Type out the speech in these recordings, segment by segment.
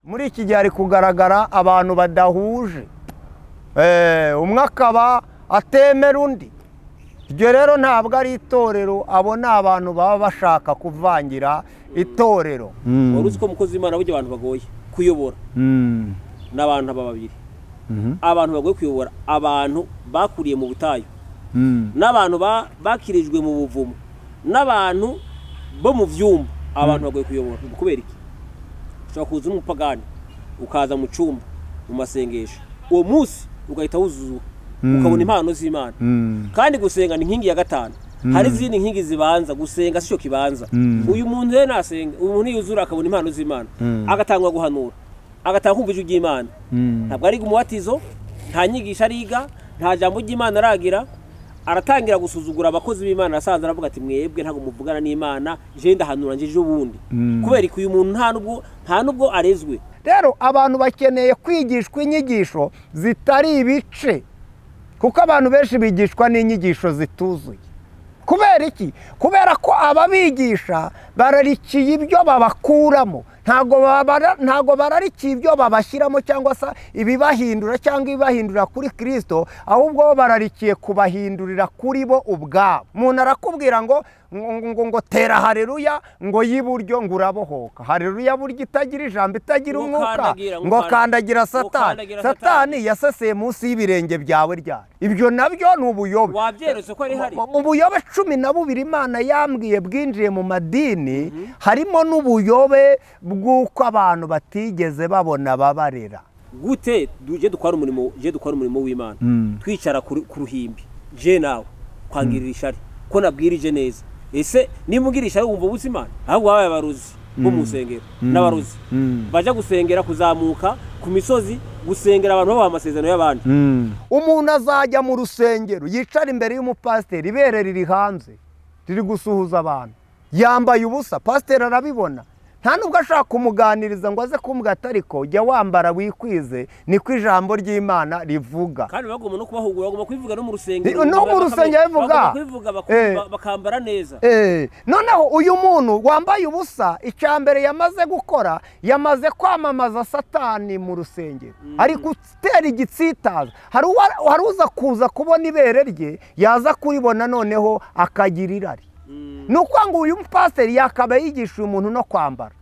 muri iki gihe hari kugaragara abantu badahuje, umwe akaba atemera undi. Ibyo rero ntabwo ari itorero, abo ni abantu baba bashaka kuvangira itorero. Wari uzi ko umukozi w'Imana burya abantu bagoye kuyobora n'abantu babiri. Abantu bagoye kuyobora, abantu bakuriye mu butayu, n'abantu bakirijwe mu buvumo, n'abantu bo mu vyumba. Abantu bagoye kuyobora kubera iki? Ushobora kuza umupagani ukaza mu cyumba mu masengesho, uwo munsi ugahita wuzuza ukabona impano z'Imana. Kandi gusenga ni inkingi ya gatanu. Hari izindi nkingi zibanza, gusenga sico kibanza. Uyu muntu rero nasenga, umuntu yuzura akabona impano z'Imana, agatangwa guhanura, agatanga kumva ijwi ry'Imana. Ntabwo ari umubatizo, nta nyigisho ariga, nta jambo ry'Imana aragira, aratangira gusuzugura abakozi b'Imana. Asanze aravuga ati mwebwe ntabwo muvugana n'Imana, je ndahanura nje ubundi. Kubera ko uyu muntu nta nubwo arezwe. Rero abantu bakeneye kwigishwa inyigisho zitari ibice, kuko abantu benshi bigishwa n'inyigisho zituzuye. Kubera iki? Kubera ko ababigisha bararikiye ibyo babakuramo, ntago bararikiye ibyo babashyiramo cyangwa se ibibahindura cyangwa ibibahindurira kuri Kristo, ahubwo bararikiye kubahindurira kuri bo ubwabo. Umuntu arakubwira ngo tera haleluya, ngo y'iburyo ngo urabohoka. Haleluya burya itagira ijambo, itagira umwuka, ngo kandagira Satani. Satani yaseseye munsi y'ibirenge byawe ryari. Ibyo nabyo ni ubuyobe. Wabyeretse ko ari hari ubuyobe 12 Imana yambwiye bwinjiye mu madini, harimo n'ubuyobe bw'uko abantu batigeze babona babarera. Gute je dukora umurimo w'Imana, twicara ku ruhimbi, je nawe kwangirira ishari ko nabwirije neza. Ese nimugirisha wumva ubuzima, ahubwo wabaye abaruzi bo mu nsengero n'abaruzi baje gusengera kuzamuka ku misozi, gusengera abantu baba amasezerano y'abandi. Umuntu azajya mu rusengero yicara imbere y'umupasiteri, ibere riri hanze riri gusuhuza abantu, yambaye ubusa, pasiteri arabibona, nta nubwo ashaka kumuganiriza ngo aze kumbwa atariko jya wambara wikwize, niko ijambo ry'Imana rivuga. Kandi bagomba no kubahugura, bagomba kwivuga no mu rusengero, no mu rusengero bivuga, bakambara neza. Noneho uyu muntu wambaye ubusa, icyambere yamaze gukora, yamaze kwamamaza Satani mu rusengero, ari gutera igitsitaza. Hari uza kuza kubona ibere rye, yaza kuribona noneho akagira irari. Nuko ngo uyu mpasiteri yakaba yigisha umuntu no kwambara,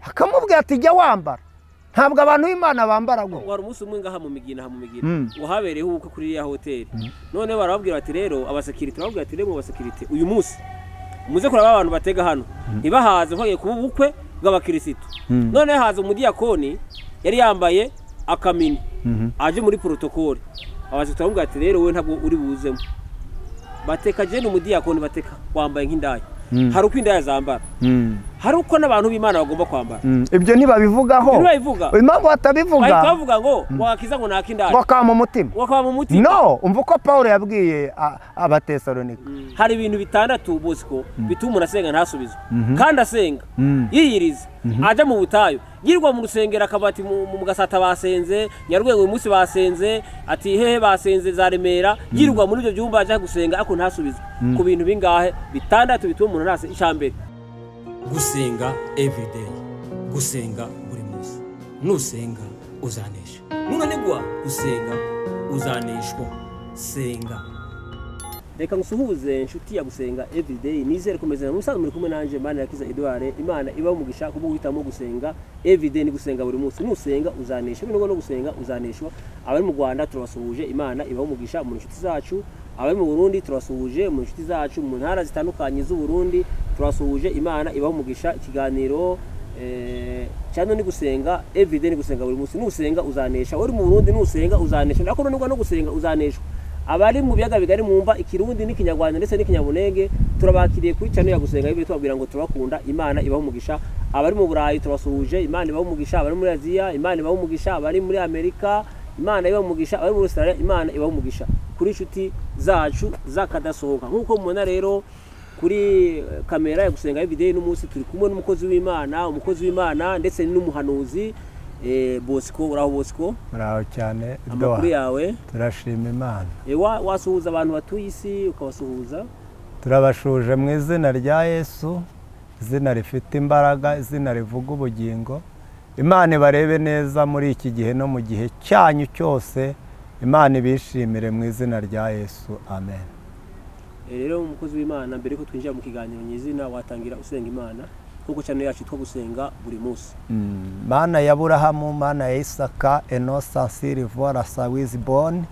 akamubwira ati jya wambara. Ntabwo abantu b'Imana bambara ngo. Wari umunsi umwe ngaha mu migina wahabereyeho ubukwe kuri ya hoteli. None barababwira bati rero abasekirite, barababwira ati rero abasekirite uyu munsi muze kuraba abantu batega hano, ntibahaze nkoye kuba ubukwe bw'abakirisitu. None haza umudiyakoni yari yambaye akamini, aje muri protokole. Abasekirite barababwira ati rero we ntabwo uri buzemo. Bateka je n'umudiyakoni bateka wambaye nk'indaya. Hari uko indaya zambara, hari uko n'abantu b'Imana bagomba kwambara. Ibyo ntibabivugaho. Impamvu batabivuga, bavuga ngo wakiza ngo nakindaya, wakama umutima. No, umva uko Paulo yabwiye Abatesalonika. Hari ibintu bitandatu Bosco bituma umuntu asenga ntasubize. Kandi asenga yiyiriza, aje mu butayu, yirwa mu rusengero akabati mu Gasata basenze, Nyarugenge uyu munsi basenze, ati hehe basenze za Remera, yirwa muri ibyo byumba aje gusenga ako ntasubize. Ku bintu bingahe bitandatu bituma umuntu nase icambere. Gusenga everyday, gusenga buri munsi. Nusenga uzanesha, nunanigwa gusenga uzaneshwa. Senga. Reka ngusuhuze inshuti ya gusenga everyday, nizere kumezana musanzwe muri kumwe nanje Manirakiza Edouard. Imana iba umugisha kubo guhitamo gusenga everyday, ni gusenga buri munsi. Nusenga uzanesha, bino no gusenga uzaneshwa. Abari mu Rwanda turabasuhuje, Imana iba umugisha mu inshuti zacu. Abari mu Burundi turasuhuje mu inshuti zacu, mu ntara zitandukanye z'u Burundi turasuhuje, Imana iba umugisha. Ikiganiro cyane ni gusenga everyday, ni gusenga buri munsi. Nusenga uzanesha, uri mu Burundi nusenga uzanesha, ndako no gusenga uzaneshwa. Abari mu biyaga bigari mwumva ikirundi n'ikinyarwanda ndetse n'ikinyabunenge, turabakiriye kuri cyane ya gusenga ibyo tubabwira ngo turabakunda, Imana ibaho umugisha. Abari mu Burayi turabasuhuje, Imana ibaho umugisha. Abari muri Aziya, Imana ibaho umugisha. Abari muri Amerika, Imana ibaho umugisha. Abari muri Australia, Imana ibaho umugisha. Kuri inshuti zacu zakadasohoka, nkuko mubona rero kuri kamera ya gusenga everyday n'umunsi turi kumwe n'umukozi w'Imana ndetse n'umuhanuzi Bosco. Uraho Bosco? Uraho cyane. Amakuru yawe? Turashima Imana. Wasuhuza abantu batuye isi ukabasuhuza? Turabashuje mu izina rya Yesu, izina rifite imbaraga, izina rivuga ubugingo, Imana ibarebe neza muri iki gihe no mu gihe cyanyu cyose. Imana ibishimire mu izina rya Yesu, amen. Rero umukozi w'Imana, mbere ko twinjira mu kiganiro nyizina, watangira usenga Imana nkuko cyane yacu two gusenga buri munsi. Mana ya Aburahamu, Mana ya Isaka, Enosa, Silivora, Sawiziboni,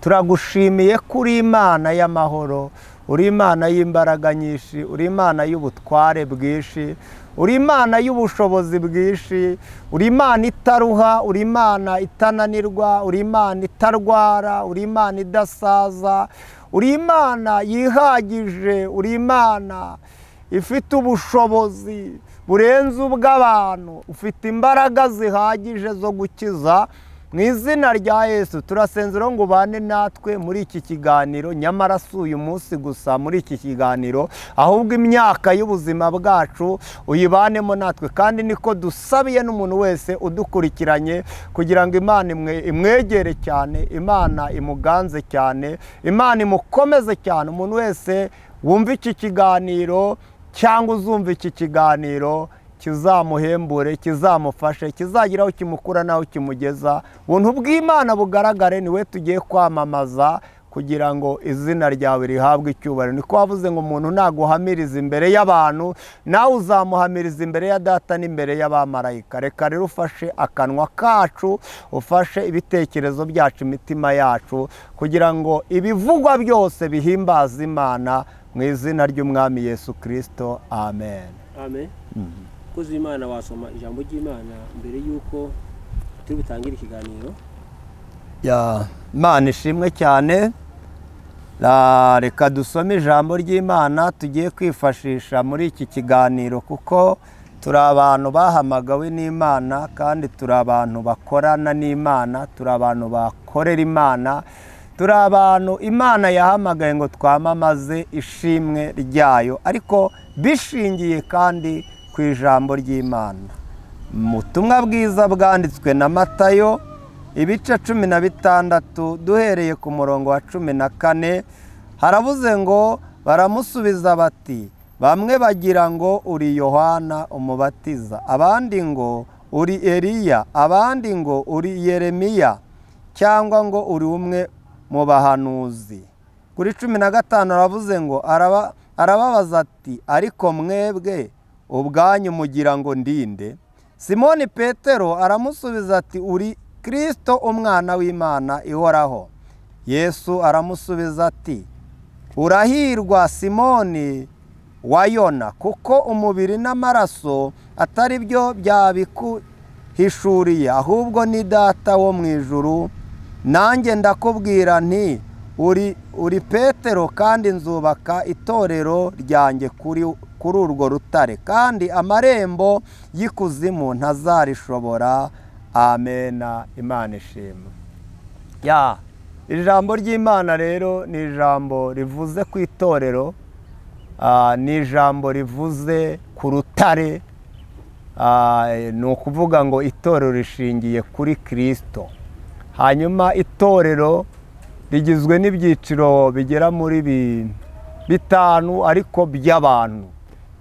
turagushimiye kuri Imana y'amahoro, uri Imana y'imbaraga nyinshi, uri Imana y'ubutware bwinshi, uri Imana y'ubushobozi bwinshi, uri Imana itaruha, uri Imana itananirwa, uri Imana itarwara, uri Imana idasaza, uri Imana yihagije, uri Imana ifite ubushobozi burenze ubw'abantu, ufite imbaraga zihagije zo gukiza. Mu izina rya Yesu turasenzera ngo ubane natwe muri iki kiganiro, nyamara si uyu munsi gusa muri iki kiganiro, ahubwo imyaka y'ubuzima bwacu uyibanemo natwe, kandi niko dusabiye n'umuntu wese udukurikiranye, kugira ngo Imana imwegere cyane, Imana imuganze cyane, Imana imukomeze cyane. Umuntu wese wumva iki kiganiro cyangwa uzumva iki kiganiro kizamuhembure, kizamufashe, kizagira aho kimukura n'aho kimugeza. Ubuntu bw'Imana bugaragare, niwe tugiye kwamamaza kugira ngo izina ryawe rihabwe icyubahiro. Niko wavuze ngo umuntu naguhamiriza imbere y'abantu, nawe uzamuhamiriza imbere ya Data n'imbere y'abamarayika. Reka rero ufashe akanwa kacu, ufashe ibitekerezo byacu, imitima yacu, kugira ngo ibivugwa byose bihimbaze Imana mu izina ry'Umwami Yesu Kristo, amen. Amen. Umukozi w'Imana, wasoma ijambo ry'Imana mbere y'uko turi butangire ikiganiro? Imana ishimwe cyane. Reka dusome ijambo ry'Imana tugiye kwifashisha muri iki kiganiro, kuko turi abantu bahamagawe n'Imana, kandi turi abantu bakorana n'Imana, turi abantu bakorera Imana, turi abantu Imana yahamagaye ngo twamamaze ishimwe ryayo, ariko bishingiye kandi ku ijambo ry'Imana. Mu butumwa bwiza bwanditswe na Matayo, ibice 16 duhereye ku murongo wa 14, haravuze ngo baramusubiza bati, bamwe bagira ngo uri Yohana umubatiza, abandi ngo uri Eliya, abandi ngo uri Yeremiya, cyangwa ngo uri umwe mu bahanuzi. Kuri 15 haravuze ngo arababaza ati, ariko mwebwe ubwanyu mugira ngo ndinde? Simoni Petero aramusubiza ati, uri Kristo umwana w'Imana ihoraho. Yesu aramusubiza ati, urahirwa Simoni wa Yona, kuko umubiri n'amaraso atari byo byabikuhishuriye, ahubwo ni Data wo mu ijuru. Nanjye ndakubwira nti, uri Petero, kandi nzubaka itorero ryanjye kuri urwo rutare, kandi amarembo y'ikuzimu ntazarishobora. Amena. Imana ishimwe. Ijambo ry'Imana rero ni ijambo rivuze ku itorero, ni ijambo rivuze ku rutare. Ni ukuvuga ngo itorero rishingiye kuri Kristo. Hanyuma itorero rigizwe n'ibyiciro bigera muri 5 ariko by'abantu.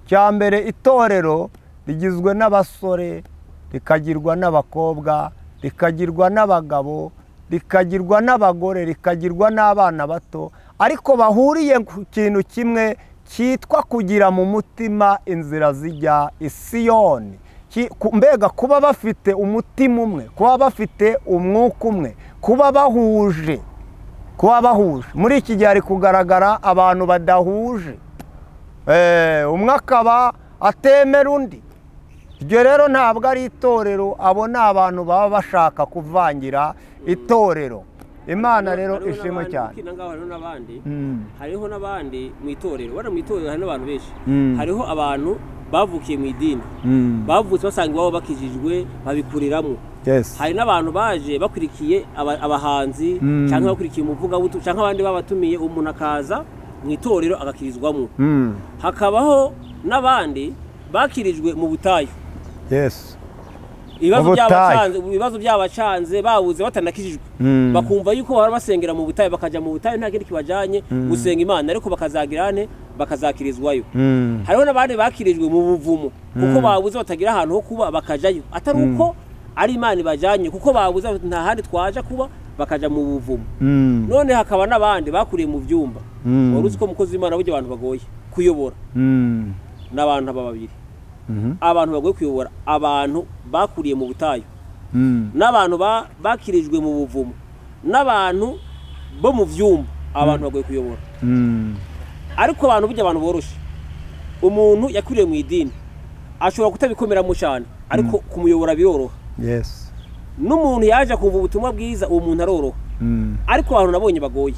Cya mbere, itorero rigizwe n'abasore, rikagirwa n'abakobwa, rikagirwa n'abagabo, rikagirwa n'abagore, rikagirwa n'abana bato, ariko bahuriye ku kintu kimwe cyitwa kugira mu mutima inzira zijya i Siyoni. Mbega kuba bafite umutima umwe, kuba bafite umwuka umwe, kuba bahuje. Muri iki gihe hari kugaragara abantu badahuje, umwe akaba atemera undi. Ibyo rero ntabwo ari itorero, abo ni abantu baba bashaka kuvangira itorero. Imana rero ishimwe cyane. Hariho n'abandi mu itorero, mu itorero hari n'abantu benshi. Hariho abantu bavukiye mu idini, bavutse basanga iwabo bakijijwe, babikuriramo. Hari n'abantu baje bakurikiye abahanzi, cyangwa bakurikiye umuvugabutumwa, cyangwa abandi babatumiye, umuntu akaza mu itorero agakirizwamo. Hakabaho n'abandi bakirijwe mu butayu. Ibibazo byabacanze, babuze batanakijijwe, bakumva yuko bahora basengera mu butayu, bakajya mu butayu nta kindi kibajanye gusenga Imana, ariko bakazagirane bakazakirizwayo. Hariho n'abandi bakirijwe mu buvumo, kuko babuze batagira ahantu ho kuba, bakajayo, atari uko ari Imana ibajyanye kuko babuze nta handi twaje kuba bakaja mu buvumo. None hakaba n'abandi bakuriye mu byumba. Wari uzi ko mukozi w'Imana buryo abantu bagoye kuyobora. N'abantu babiri. Abantu bagoye kuyobora, abantu bakuriye mu butayu. N'abantu bakirijwe mu buvumo. N'abantu bo mu byumba, abantu bagoye kuyobora. Ariko abantu burya abantu boroshe. Umuntu yakuriye mu idini ashobora kutabikomeramo cyane, ariko kumuyobora biroroha. Yes. N'umuntu yaje kumva ubutumwa bwiza, uwo muntu aroroha. Ariko abantu nabonye bagoye.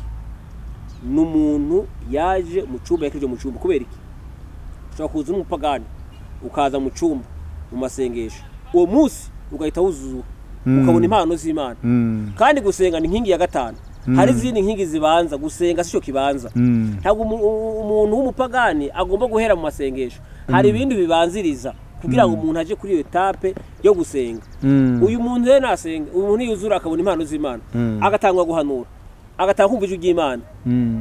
N'umuntu yaje mu cyumba, yakije mu cyumba kubera iki? Ushobora kuza umupagani ukaza mu cyumba mu masengesho, uwo munsi ugahita wuzuza ukabona impano z'Imana. Kandi gusenga ni inkingi ya gatanu. Hari izindi nkingi zibanza, gusenga sicyo kibanza. Ntabwo umuntu w'umupagani agomba guhera mu masengesho. Hari ibindi bibanziriza kugira ngo umuntu aje kuri iyo etape yo gusenga. Uyu muntu rero nasenga, uyu muntu yuzura akabona impano z'Imana, agatangwa guhanura, agatanga kumva ijwi ry'Imana.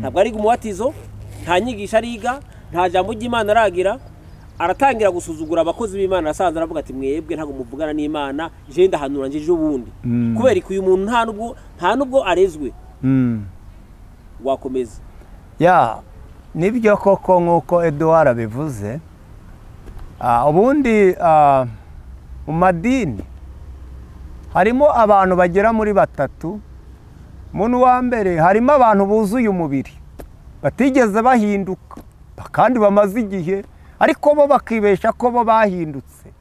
Ntabwo ari umubatizo, nta nyigisho ariga, nta jambo ry'Imana aragira, aratangira gusuzugura abakozi b'Imana. Asanze aravuga ati mwebwe ntabwo muvugana n'Imana, je ndahanura nje ubundi. Kubera ko uyu muntu nta nubwo arezwe. Wakomeza. Ya, nibyo koko nk'uko Edouard abivuze. Ubundi mu madini harimo abantu bagera muri batatu. Umuntu wa mbere harimo abantu buzuye umubiri batigeze bahinduka kandi bamaze igihe, ariko bo bakibesha ko bo bahindutse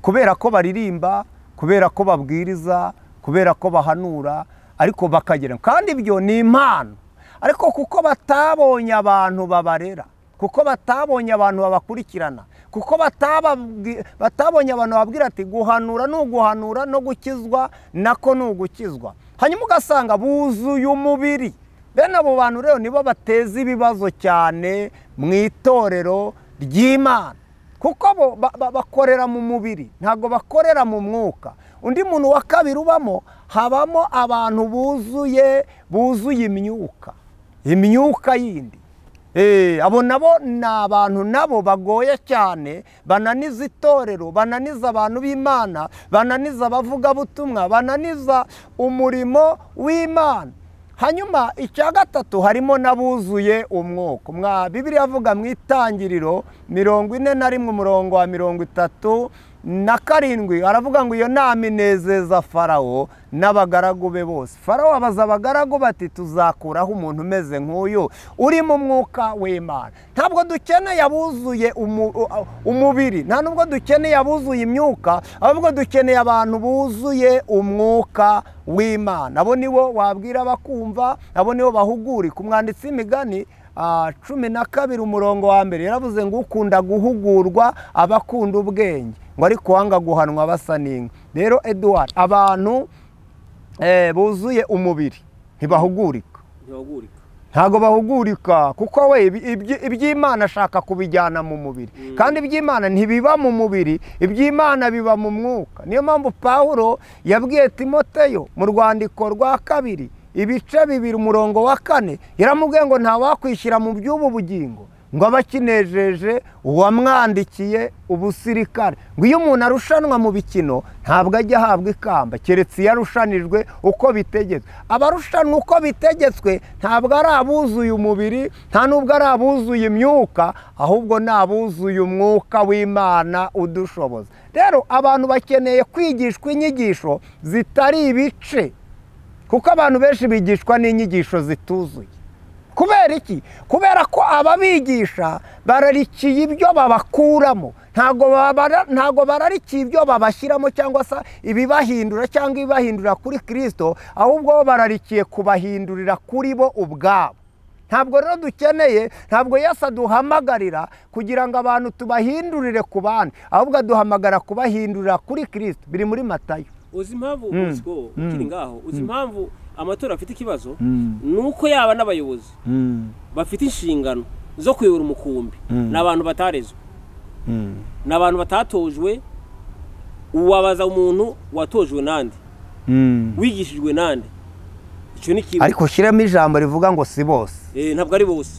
kubera ko baririmba, kubera ko babwiriza, kubera ko bahanura, ariko bakagera kandi ibyo ni impano. Ariko kuko batabonye abantu babarera, kuko batabonye abantu babakurikirana, kuko batabonye abantu babwira ati guhanura ni uguhanura, no gukizwa nako ni ugukizwa, hanyuma ugasanga buzuye umubiri. Bene abo bantu rero nibo bateza ibibazo cyane mu itorero ry'Imana, kuko bakorera mu mubiri, ntabwo bakorera mu mwuka. Undi muntu wa kabiri ubamo, habamo abantu buzuye imyuka yindi. Abo nabo ni abantu nabo bagoye cyane, bananiza itorero, bananiza abantu b'Imana, bananiza abavugabutumwa, bananiza umurimo w'Imana. Hanyuma icya gatatu harimo n'abuzuye umwuka. Bibiliya avuga mu Itangiriro 41 umurongo wa 37 aravuga ngo iyo nama inezeza Farawo n'abagaragu be bose. Farawo abaza abagaragu bati tuzakuraho umuntu umeze nk'uyu uri mu mwuka w'Imana. Ntabwo dukeneye abuzuye umubiri, nta nubwo dukeneye abuzuye imyuka, ahubwo dukeneye abantu buzuye umwuka w'Imana. Abo nibo wabwira bakumva, abo nibo bahuguri. Ku mwanditsi w'imigani 12 umurongo wa mbere yaravuze ngo ukunda guhugurwa abakunda ubwenge, ngo ariko wanga guhanwa basa n'inka. Rero Edouard, abantu buzuye umubiri ntibahugurika, ntago bahugurika, kuko we iby'Imana ashaka kubijyana mu mubiri, kandi iby'Imana ntibiba mu mubiri, iby'Imana biba mu mwuka. Niyo mpamvu Pawulo yabwiye Timoteyo mu rwandiko rwa 2 ibice 2 umurongo wa 4 yaramubwiye ngo nta wakwishyira mu by'ubu bugingo ngo abakinejeje uwamwandikiye ubusirikare. Ngo iyo umuntu arushanwa mu bikino ntabwo ajya ahabwa ikamba, keretse iyo arushanijwe uko bitegetswe. Abarushanwa uko bitegetswe ntabwo ari abuzuye umubiri, nta nubwo ari abuzuye imyuka, ahubwo ni abuzuye umwuka w'Imana udushoboza. Rero abantu bakeneye kwigishwa inyigisho zitari ibice, kuko abantu benshi bigishwa n'inyigisho zituzuye. Kubera iki? Kubera ko ababigisha bararikiye ibyo babakuramo, ntago bararikiye ibyo babashyiramo cyangwa se ibibahindura cyangwa ibibahindura kuri Kristo, ahubwo bararikiye kubahindurira kuri bo ubwabo. Ntabwo rero dukeneye, ntabwo Yesu aduhamagarira kugira ngo abantu tubahindurire ku bandi, ahubwo aduhamagara kubahindurira kuri Kristo. Biri muri Matayo. Uzi impamvu Bosco ukiri ngaho, uzi impamvu amatora afite ikibazo, nuko yaba n'abayobozi bafite inshingano zo kuyobora umukumbi n'abantu batarezwe, n'abantu batatojwe. Uwabaza umuntu watojwe nande, wigishijwe nande, icyo ni kimwe ariko shyiramo ijambo rivuga ngo si bose ntabwo ari bose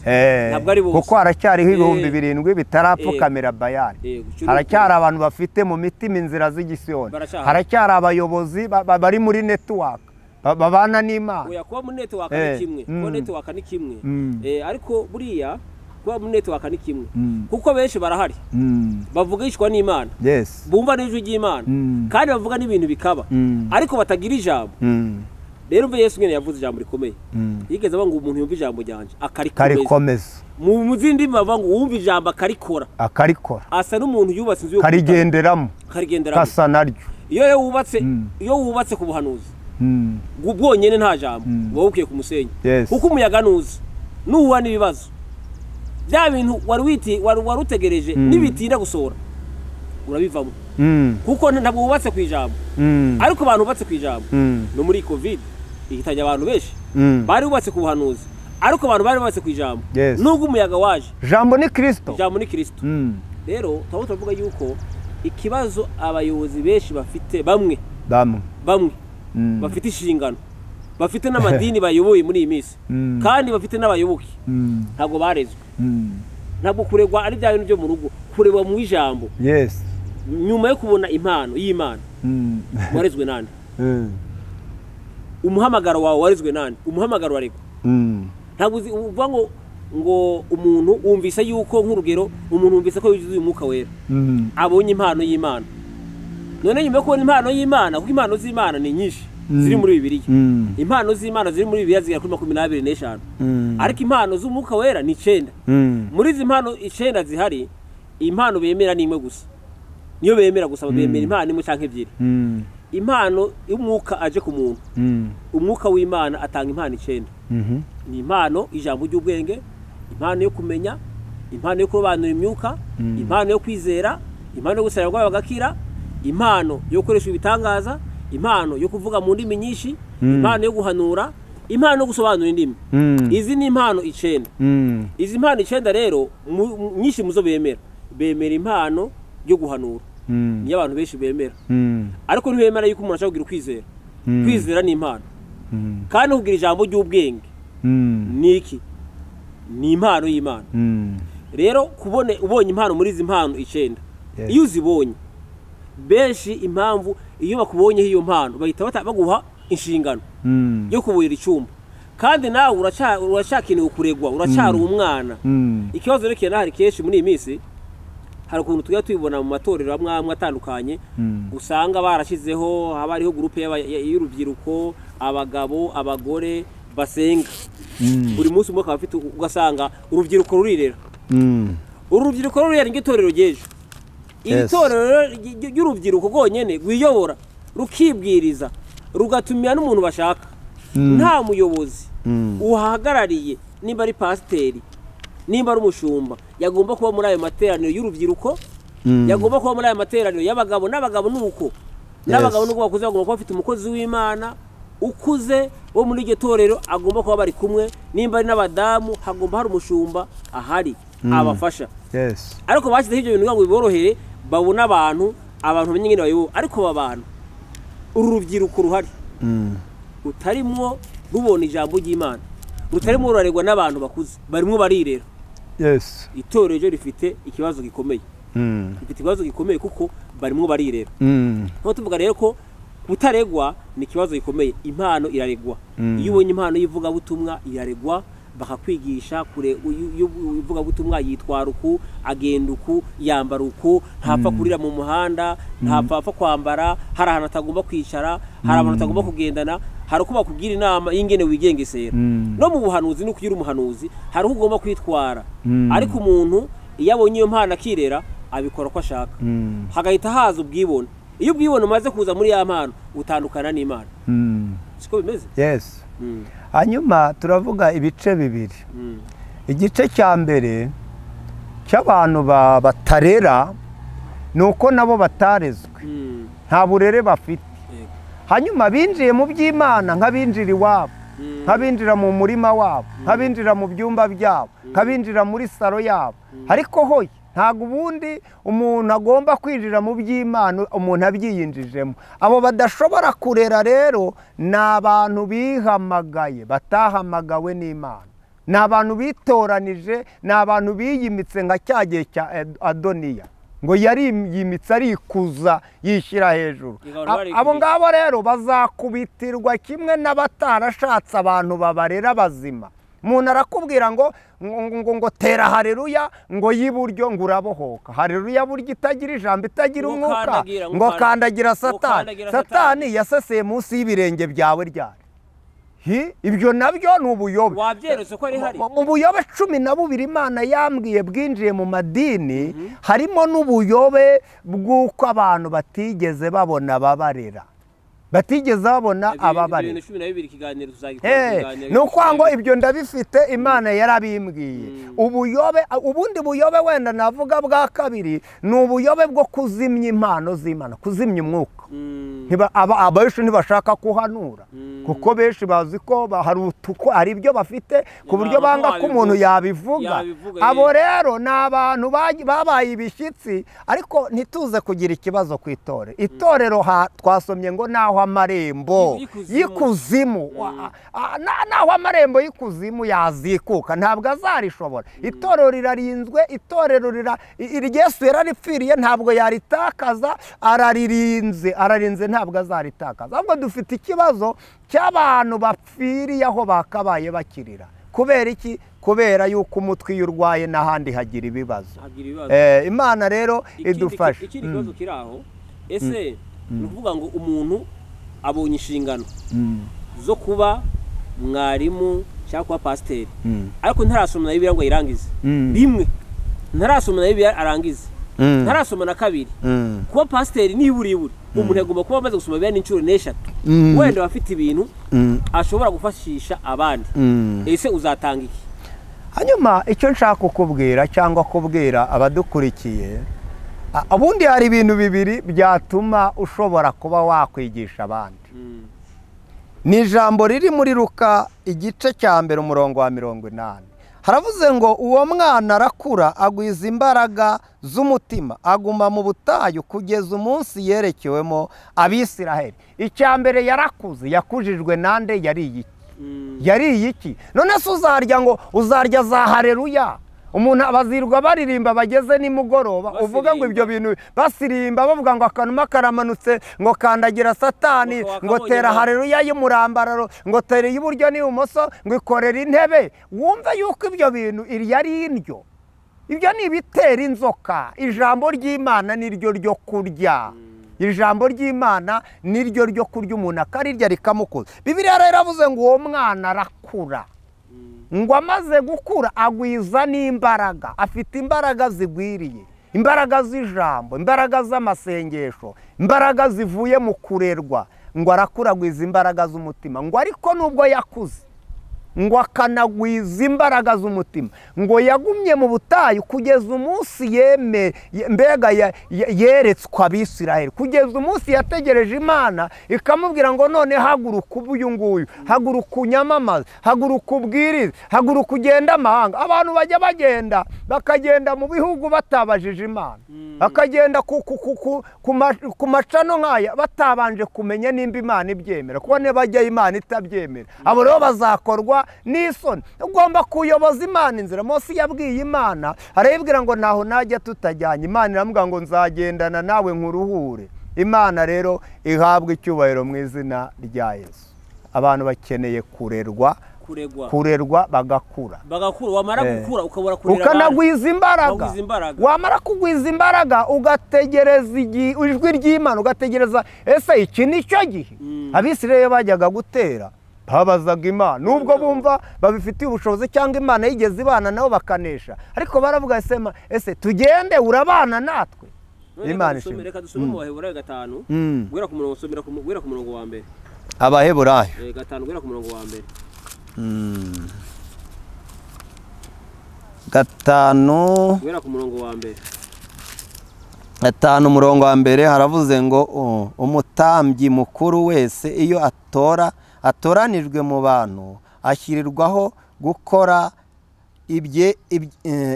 ntabwo ari bose kuko haracyariho ibihumbi 7 bitarapfukamira Bayali haracyari abantu bafite mu mitima inzira z'igisiyoni haracyari abayobozi bari muri network babana n'Imana oya kuba muri network ni kimwe kuba network ni kimwe ariko buriya kuba muri network ni kimwe kuko benshi barahari bavugishwa n'Imana bumva n'ijwi ry'Imana kandi bavuga n'ibintu bikaba ariko batagira ijambo rero mbe Yesu nyene yavuze ijambo rikomeye yigeze aba ngo umuntu yumva ijambo ryanje akarikomeza mu zindi bava ngo wumva ijambo akarikora asa n'umuntu yubatse inzu yo karigenderamo kasa naryo iyo wubatse ku buhanuzi bwonyene nta jambo wowe ukiye ku musenyi kuko umuyaga nuzi nuwa n'ibibazo bya bintu wari utegereje nibitinda gusohora urabivamo kuko ntabwo wubatse ku ijambo ariko abantu bubatse ku ijambo no muri covid ihitanye abantu benshi bari bubatse ku buhanuzi ariko abantu bari bubatse ku ijambo nubwo umuyaga waje jambo ni Kristo rero turavuga yuko ikibazo abayobozi benshi bafite bamwe bafite inshingano bafite n'amadini bayoboye muri iyi minsi kandi bafite n'abayoboke ntabwo barezwe ntabwo kuregwa ari bya bintu byo mu rugo kuregwa mu ijambo nyuma yo kubona impano y'Imana warezwe nande umuhamagaro wawe warezwe nande umuhamagaro waregwa ntabwo uvuga ngo umuntu wumvise yuko nk'urugero umuntu wumvise ko yuzuye umwuka wera abonye impano y'Imana none nyuma yo kubona impano y'Imana kuko impano z'Imana ni nyinshi ziri muri Bibiliya impano z'Imana ziri muri Bibiliya zigera kuri 25 ariko impano z'umwuka wera ni 9 muri izi impano 9 zihari impano bemera ni imwe gusa niyo bemera gusa bemera impano imwe canke ebyiri impano y'umwuka aje ku muntu umwuka w'Imana atanga impano 9 ni impano ijambo ry'ubwenge impano yo kumenya impano yo kurobanura imyuka impano yo kwizera impano yo gusara rwabo bagakira impano yo gukoresha ibitangaza impano yo kuvuga mu ndimi nyinshi impano yo guhanura impano yo gusobanura indimi izi ni impano 9 izi impano 9 rero nyinshi muzo bemera impano yo guhanura niyo abantu benshi bemera ariko ntibemera yuko umuntu ashobora kugira kwizera ni impano kandi kugira ijambo ry'ubwenge niki ni impano y'Imana rero ubonye impano muri izi impano 9 iyo uzibonye benshi impamvu iyo bakubonye hiyo mpano bahita baguha inshingano yo kuburira icyumba kandi nawe uracyakeneye kuregwa uracyari umwana ikibazo reke nahari kenshi muri iyi minsi hari ukuntu tujya tubibona mu matorero amwe atandukanye usanga barashizeho haba hariho groupe y'urubyiruko abagabo abagore basenga buri munsi umwe afite ugasanga urubyiruko rurirera urubyiruko rurira ngitorero ryejo itorero ry'urubyiruko rwonyene rwiyobora rukibwiriza rugatumira n'umuntu bashaka nta muyobozi uhagarariye nimba ari pasiteri nimba ari umushumba yagomba kuba muri ayo materaniro y'urubyiruko yagomba kuba muri ayo materaniro y'abagabo n'abagabo n'abagabo bakuze bagomba kuba bafite umukozi w'Imana ukuze wo muri iryo torero agomba kuba bari kumwe nimba ari n'abadamu hagomba hari umushumba ahari abafasha ariko bashyizeho ibyo bintu ngo biborohere babona abantu bamenye nyine bayobo ariko abantu uru rubyiruko ruhari rutarimwo rubona ijambo ry'Imana rutarimo ruraregwa n'abantu bakuze barimo barirera itorero ryo rifite ikibazo gikomeye kuko barimo barirera nko tuvuga rero ko kutaregwa ni ikibazo gikomeye impano iraregwa iyo ubonye impano yivuga butumwa iraregwa bakakwigisha kure uvuga butumwa yitwara uku agenda uku yambara uku ntapfa kurira mu muhanda ntapfa kwambara hari ahantu atagomba kwicara hari abantu atagomba kugendana hari uko bakubwira inama y'ingene wigengesera no mu buhanuzi no kugira umuhanuzi hari uko ugomba kwitwara ariko umuntu iyo abonye iyo mpano akirera abikora ko ashaka hagahita haza ubwibone iyo ubwibone umaze kuza muri ya mpano utandukana n'Imana siko bimeze hanyuma turavuga ibice bibiri igice cya mbere cy'abantu batarera nuko nabo batarezwe nta burere bafite hanyuma binjiye mu by'Imana nk'abinjira iwabo nk'abinjira mu murima wabo nk'abinjira mu byumba byabo nk'abinjira muri saro yabo ariko hoye ntabwo ubundi umuntu agomba kwinjira mu by'Imana umuntu abyiyinjijemo. Abo badashobora kurera rero ni abantu bihamagaye batahamagawe n'Imana, ni abantu bitoranije, ni abantu biyimitse nka cya gihe cya Adoniya ngo yari yimitse arikuza yishyira hejuru. Abo ngabo rero bazakubitirwa kimwe n'abatarashatse abantu babarera bazima. Umuntu arakubwira ngo tera haleluya ngo y'iburyo ngo urabohoka. Haleluya burya itagira ijambo itagira umwuka ngo kandagira Satani. Satani yaseseye munsi y'ibirenge byawe ryari. Ibyo nabyo ni ubuyobe. Wabyeretse ko ari hari mu buyobe 12 Imana yambwiye bwinjiye mu madini, harimo n'ubuyobe bw'uko abantu batigeze babona ababarera, batigeze babona ababarera. Ni ukuvuga ngo ibyo ndabifite, Imana yarabimbwiye. Ubuyobe, ubundi buyobe wenda navuga bwa kabiri, ni ubuyobe bwo kuzimya impano z'Imana, kuzimya umwuka. Abenshi ntibashaka kuhanura kuko benshi bazi ko hari ibyo bafite ku buryo banga ko umuntu yabivuga. Abo rero ni abantu babaye ibishyitsi, ariko ntituze kugira ikibazo ku itorero. Itorero twasomye ngo naho amarembo y'ikuzimu, naho amarembo y'ikuzimu yazikuka ntabwo azarishobora. Itorero rirarinzwe, itorero Yesu yararipfiriye ntabwo yaritakaza, ararinze ntabwo azaritakaza. Ahubwo dufite ikibazo cy'abantu bapfiriye aho bakabaye bakirira. Kubera iki? Kubera yuko umutwe iyo urwaye n'ahandi hagira ibibazo. Imana rero idufashe. Ikindi kibazo kiri aho, ese ni ukuvuga ngo umuntu abonye inshingano zo kuba mwarimu cyangwa kuba pasiteri, ariko ntarasoma na Bibiliya ngo ayirangize. Rimwe ntarasoma na Bibiliya arangize, ntarasoma na kabiri. Kuba pasiteri niburi umuntu yagomba kuba amaze gusoma Bibiliya n'inshuro 3, wenda bafite ibintu ashobora gufashisha abandi. Ese uzatanga iki? Hanyuma icyo nshaka kukubwira cyangwa kubwira abadukurikiye, ubundi hari ibintu bibiri byatuma ushobora kuba wakwigisha abandi. Ni ijambo riri muri Luka igice cya 1 umurongo wa 80. Haravuze ngo uwo mwana arakura agwiza imbaraga z'umutima, aguma mu butayu kugeza umunsi yerekewemo Abisiraheli. Icya mbere yarakuze, yakujijwe nande? Yariye iki? None se uzarya za haleluya? Umuntu abazirwa baririmba bageze nimugoroba, uvuga ngo ibyo bintu basirimba bavuga ngo akanuma karamanutse ngo kandagira Satani, ngo tera haleluya y'umurambararo, ngo tera y'uburyo n'ibumoso, ngo ikorera intebe. Wumve yuko ibyo bintu yari indyo. Ibyo ni ibitera inzoka. Ijambo ry'Imana niryo ryo kurya. Ijambo ry'Imana niryo ryo kurya umuntu akarirya rikamukuza. Bibiliya rero iravuze ngo uwo mwana arakura, ngo amaze gukura agwiza n'imbaraga, afite imbaraga zigwiriye, imbaraga z'ijambo, imbaraga z'amasengesho, imbaraga zivuye mu kurerwa. Ngo arakura agwiza imbaraga z'umutima. Ngo ariko nubwo yakuze, ngo akanagwiza imbaraga z'umutima, ngo yagumye mu butayu kugeza umunsi yeretswe Abisiraheli, kugeza umunsi yategereje Imana ikamubwira ngo none haguruka uyu nguyu, haguruka unyamamaze, haguruka ubwirize, haguruka ugenda amahanga. Abantu bajya bagenda bakagenda mu bihugu batabajije Imana, bakagenda ku macano nk'aya batabanje kumenya nimba Imana ibyemera, kuko nibajya Imana itabyemera, abo rero bazakorwa n'isoni. Ugomba kuyoboza Imana inzira. Mose yabwiye Imana, arayibwira ngo naho najya tutajyanye. Imana iramubwira ngo nzagendana nawe nkuruhure. Imana rero ihabwa icyubahiro mu izina rya Yesu. Abantu bakeneye kurerwa bagakura. Wamara gukura ukabura kurera, ukanagwiza imbaraga. Wamara kugwiza imbaraga ugategereza ijwi ry'Imana, ugategereza ese iki nicyo gihe. Abisirayeli bajyaga gutera, babazaga Imana, nubwo bumva babifitiye ubushobozi cyangwa Imana yigeze ibana nabo bakanesha, ariko baravuga ese tugende urabana natwe. Imana ishimwe. Reka dusome mu Baheburayo 5 guhera ku murongo guhera ku murongo wa mbere. Abaheburayo 5 guhera ku murongo wa mbere. 5 guhera ku murongo wa mbere. 5 umurongo wa mbere haravuze ngo umutambyi mukuru wese iyo atoranijwe mu bantu ashyirirwaho gukora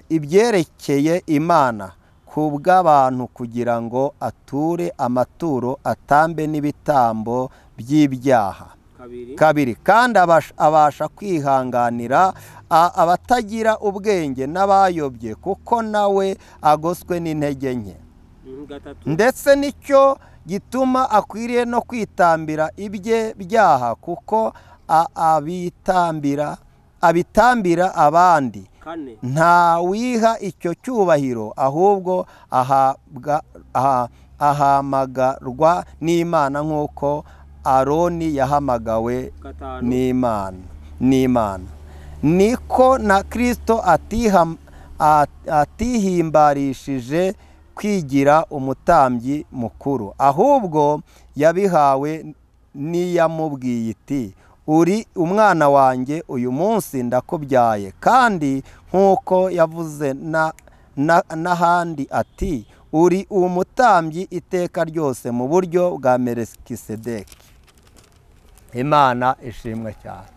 ibyerekeye Imana ku bw'abantu kugira ngo ature amaturo atambe n'ibitambo by'ibyaha. Kabiri, kandi abasha kwihanganira abatagira ubwenge n'abayobye kuko nawe agoswe n'intege nke. Ndetse nicyo gituma akwiriye no kwitambira ibye byaha kuko abitambira abandi. Nta wiha icyo cyubahiro ahubwo ahamagarwa n'Imana nk'uko Aroni yahamagawe n'Imana. Niko na Kristo atihimbarishije kwigira umutambyi mukuru, ahubwo yabihawe n'iyamubwiye iti uri umwana wanjye, uyu munsi ndakubyaye. Kandi nk'uko yavuze n'ahandi ati uri umutambyi iteka ryose mu buryo bwa Melikisedeki. Imana ishimwe cyane.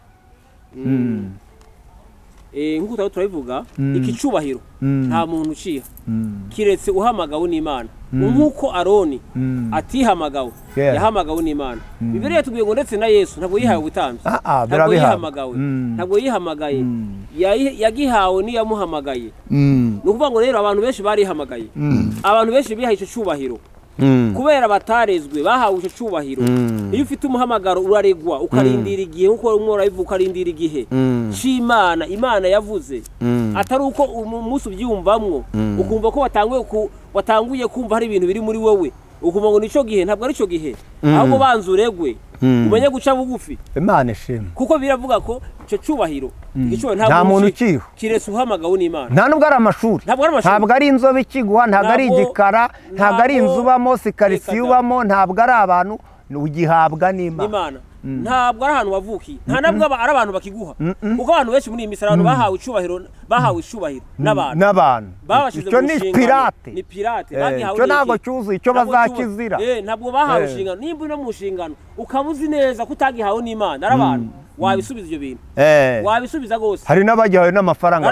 Nk'uko turabivuga iki cyubahiro nta muntu uciha kiretse uhamagawe n'Imana, nk'uko Aroni atihamagawe yahamagawe n'Imana. Bibiliya tubwiye ngo ndetse na Yesu ntabwo yihawe ubutambyi, ntabwo yihamagawe, ntabwo yihamagaye, yagihawe n'iyamuhamagaye. Ni ukuvuga ngo rero abantu benshi barihamagaye, abantu benshi bihaye icyo cyubahiro kubera batarezwe, bahawe icyo cyubahiro. Iyo ufite umuhamagaro uraregwa ukarindira igihe, nk'uko umwora bivuga ukarindira igihe cy'Imana Imana yavuze, atari uko umunsi ubyiyumvamwo ukumva ko watanguye kumva hari ibintu biri muri wowe, ukumva ngo nicyo gihe. Ntabwo ari cyo gihe, ahubwo banza uregwe umenye guca bugufi. Imana ishimwe. Kuko biravuga ko icyo cyubahiro nta muntu ukiho kiretse uhamagawe n'Imana. nta nubwo ari amashuri, ntabwo ari inzobe ikiguha, ntabwo ari igikara, ntabwo ari inzu ubamo, sikarisiye ubamo, ntabwo ari abantu, ugihabwa n'Imana. Ntabwo ari ahantu wavukiye, nta nabwo ari abantu bakiguha. Kuko abantu benshi muri iyi minsi abantu bahawe icyubahiro n'abantu icyo ni pirate, icyo ntabwo cyuzuye icyo bazakizira. Ntabwo bahawe inshingano. Nimba uri no mu nshingano ukaba uzi neza ko utagihawe n'Imana, ari abantu wabisubiza ibyo bintu, wabisubiza rwose. Hari n'abagihawe n'amafaranga,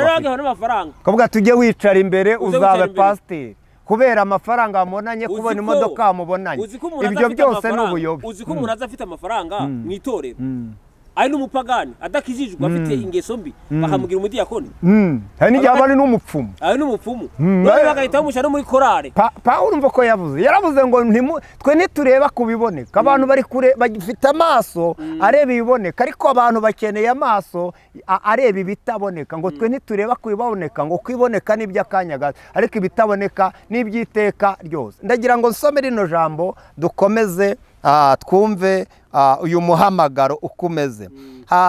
kavuga tujye wicara imbere uzabe pasiteri kubera amafaranga wamubonanye, kubona imodoka wamubonanye. Ibyo byose ni ubuyobe. Uzi ko umuntu aza afite amafaranga mu itorero ari n'umupagani adakijijwe afite ingeso mbi bakamugira umudiyakoni, hari n'igihe aba ari n'umupfumu, none bagahita bamushyira no muri korale. Pawulo urumva ko yaravuze ngo twe ntitureba ku biboneka. Abantu bari kure bafite amaso areba ibiboneka, ariko abantu bakeneye amaso areba ibitaboneka. Ngo twe ntitureba ku biboneka, ngo kwiboneka n'iby'akanya gato, ariko ibitaboneka n'iby'iteka ryose. Ndagira ngo nsome rino jambo dukomeze twumve uyu muhamagaro ukomeze.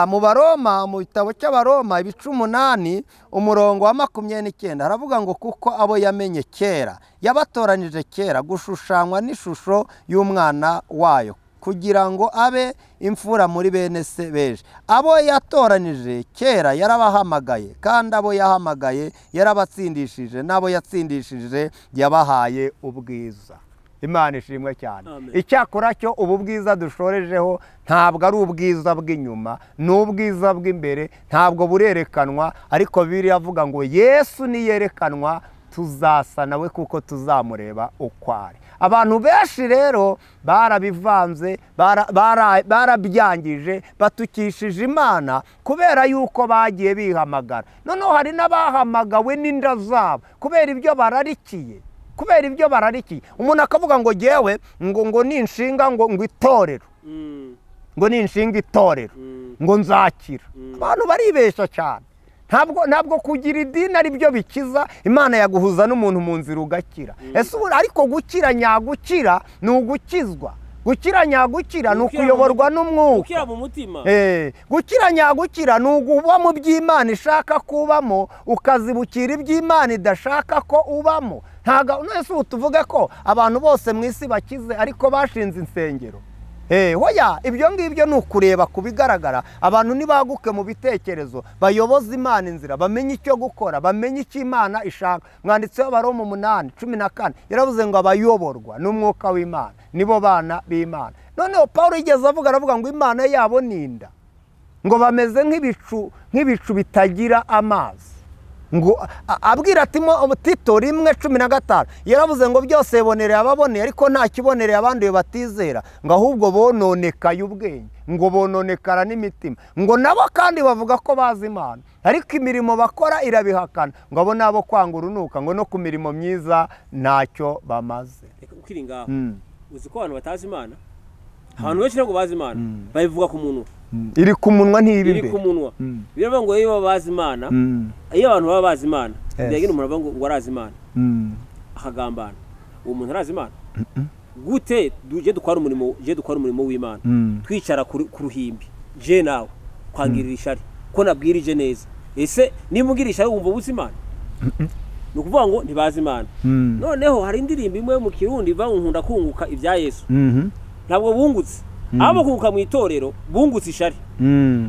Mu Baroma, mu gitabo cy'Abaroma 8 umurongo wa 29 haravuga ngo kuko abo yamenye kera yabatoranije kera gushushanywa n'ishusho y'umwana wayo kugira ngo abe imfura muri bene se beje. Abo yatoranije kera yarabahamagaye, kandi abo yahamagaye yarabatsindishije, n'abo yatsindishije yabahaye ubwiza. Imana ishimwe cyane. Icyakora cyo ubu bwiza dushorejeho ntabwo ari ubwiza bw'inyuma, ni ubwiza bw'imbere, ntabwo burerekanwa, ariko Bibiliya avuga ngo Yesu niyerekanwa tuzasa nawe kuko tuzamureba uko ari. Abantu benshi rero barabivanze, barabyangije, batukishije Imana kubera yuko bagiye bihamagara. Noneho hari n'abahamagawe n'inda zabo kubera ibyo bararikiye, umuntu akavuga ngo jyewe ngo ninshinga ngo itorero, ngo ninshinga itorero ngo nzakira. Abantu baribeshya cyane. Ntabwo kugira idini ari byo bikiza. Imana yaguhuza n'umuntu mu nzira ugakira. Ariko gukira nyagukira ni ugukizwa. Gukira nyagukira ni ukuyoborwa n'umwuka. Gukira nyagukira ni uguba mu by'Imana ishaka kubamo, ukazibukira iby'Imana idashaka ko ubamo. Nese ubu tuvuge ko abantu bose mu isi bakize ariko bashinze insengero. Hoya ibyo ngibyo ni ukureba ku bigaragara. Abantu nibaguke mu bitekerezo, bayoboza Imana inzira, bamenye icyo gukora, bamenye icyo Imana ishaka. Mwanditsi w'Abaroma 8:14 yaravuze ngo abayoborwa n'umwuka w'Imana nibo bana b'Imana. Noneho Pawulo yigeze aravuga ngo Imana yabo ninda, ngo bameze nk'ibicu bitagira amazi. ngo abwira ati Tito 1:15 yaravuze ngo byose bibonereye ababoneye ariko nta kibonereye abandi batizera ngo ahubwo bononekaye ubwenge ngo bononekara n'imitima ngo nabo kandi bavuga ko bazi Imana ariko imirimo bakora irabihakana ngo abo nabo kwanga urunuka ngo no ku mirimo myiza ntacyo bamaze. ukiri ngaho uzi ko abantu batazi Imana abantu benshi ntabwo bazi Imana babivuga ku muntu iri ku munwa ntibi iri ku munwa biravuga ngo iyo bazi Imana iyo abantu baba bazi Imana ndege umuntu avuga ngo warazi Imana akagambana uwo muntu arazi Imana gute je dukora umurimo w'Imana twicara ku ruhimbi je nawe kwangirira ishari ko nabwirije neza ese nimugira ishari wumva ubuzi Imana nukuvuga ngo ntibazi Imana noneho hari indirimbo imwe mu Kirundi ivuga ngo nkunda kunguka ibya Yesu ntabwo bungutse abo kunguka mu itorero bungutse ishari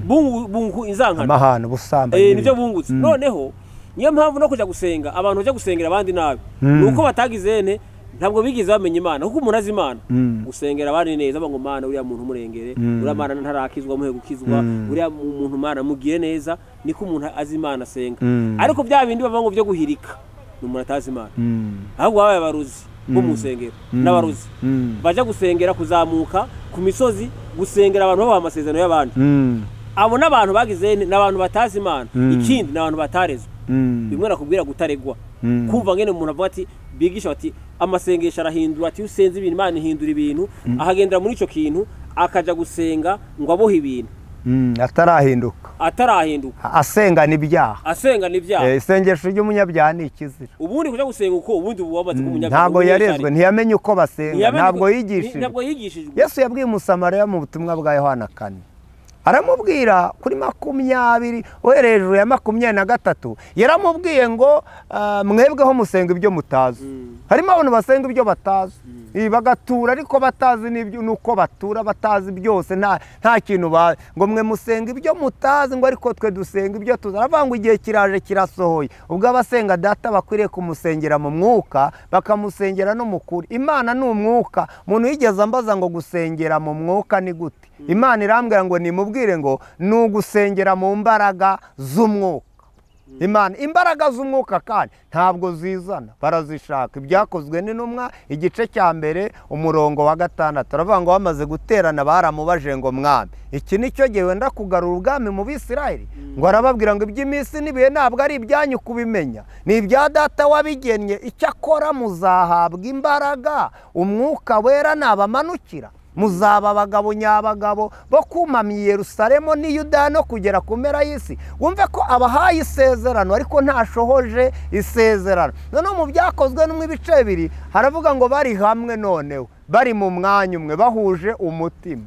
bungu inzankana amahano busambanye nibyo bungutse noneho niyo mpamvu no kujya gusenga abantu bajya gusengera abandi nabi nuko batagizene ntabwo bigize bamenya Imana kuko umuntu azi Imana gusengera abandi neza ngo Mana uriya muntu umurengere uriya Mana ntarakizwa muhe gukizwa uriya muntu Mana mugire neza niko umuntu azi Imana asenga ariko bya bindi bavuga ngo byo guhirika n'umuntu atazi Imana ahubwo babaye abaruzi bo mu nsengero n'abaruzi baje gusengera kuzamuka ku misozi gusengera abantu babaha amasezerano y'abandi abo n'abantu bagize n'abantu batazi Imana ikindi n'abantu batarezwe bimwe nakubwira gutaregwa kumva ngene umuntu avuga ati bigisha ati amasengesho arahindura ati usenze ibintu Imana ihindura ibintu ahagendera muri ico kintu akaja gusenga ngo abohe ibintu atarahinduka asenga n'ibyaha isengesho ry'umunyabyaha ni ikizira ubundi kuja gusenga uko ubundi bubabaze k'umunyabyaha ntabwo yarezwe ntiyamenye uko basenga ntabwo yigishijwe Yesu yabwiye umusamariya mu butumwa bwa Yohana 4 aramubwira kuri 20 uhereye hejuru ya 23 yaramubwiye ngo mwebweho musenga ibyo mutazi harimo abantu basenga ibyo batazi bagatura ariko batazi n'ibyo nuko batura batazi byose nta kintu ngo mwe musenga ibyo mutazi ngo ariko twe dusenga ibyo tuzi aravuga ngo igihe kiraje kirasohoye ubwo abasenga data bakwiriye kumusengera mu mwuka bakamusengera no mu kuri Imana ni umwuka umuntu yigeze ambaza ngo gusengera mu mwuka ni gute Imana irambwira ngo nimubwire ngo nugusengera mu mbaraga z'umwuka Imana imbaraga z'umwuka kandi ntabwo zizana barazishaka ibyakozwe n'intumwa igice cya mbere umurongo wa 6 aravuga ngo bamaze guterana baramubaje ngo mwami iki nicyo gihe wenda kugarura ubwami mu Bisirayeli ngo arababwira ngo iby'iminsi n'ibihe ntabwo ari ibyanyu kubimenya ni ibya data wabigennye icyo akora muzahabwa imbaraga umwuka wera nabamanukira muzaba abagabo nyabagabo bo kumamya Yerusalemu ni Yuda no kugera ku mpera y'isi wumve ko abahaye isezerano ariko ntashohoje isezerano none mu byakozwe n'umwe ibice bibiri haravuga ngo bari hamwe noneho bari mu mwanya umwe bahuje umutima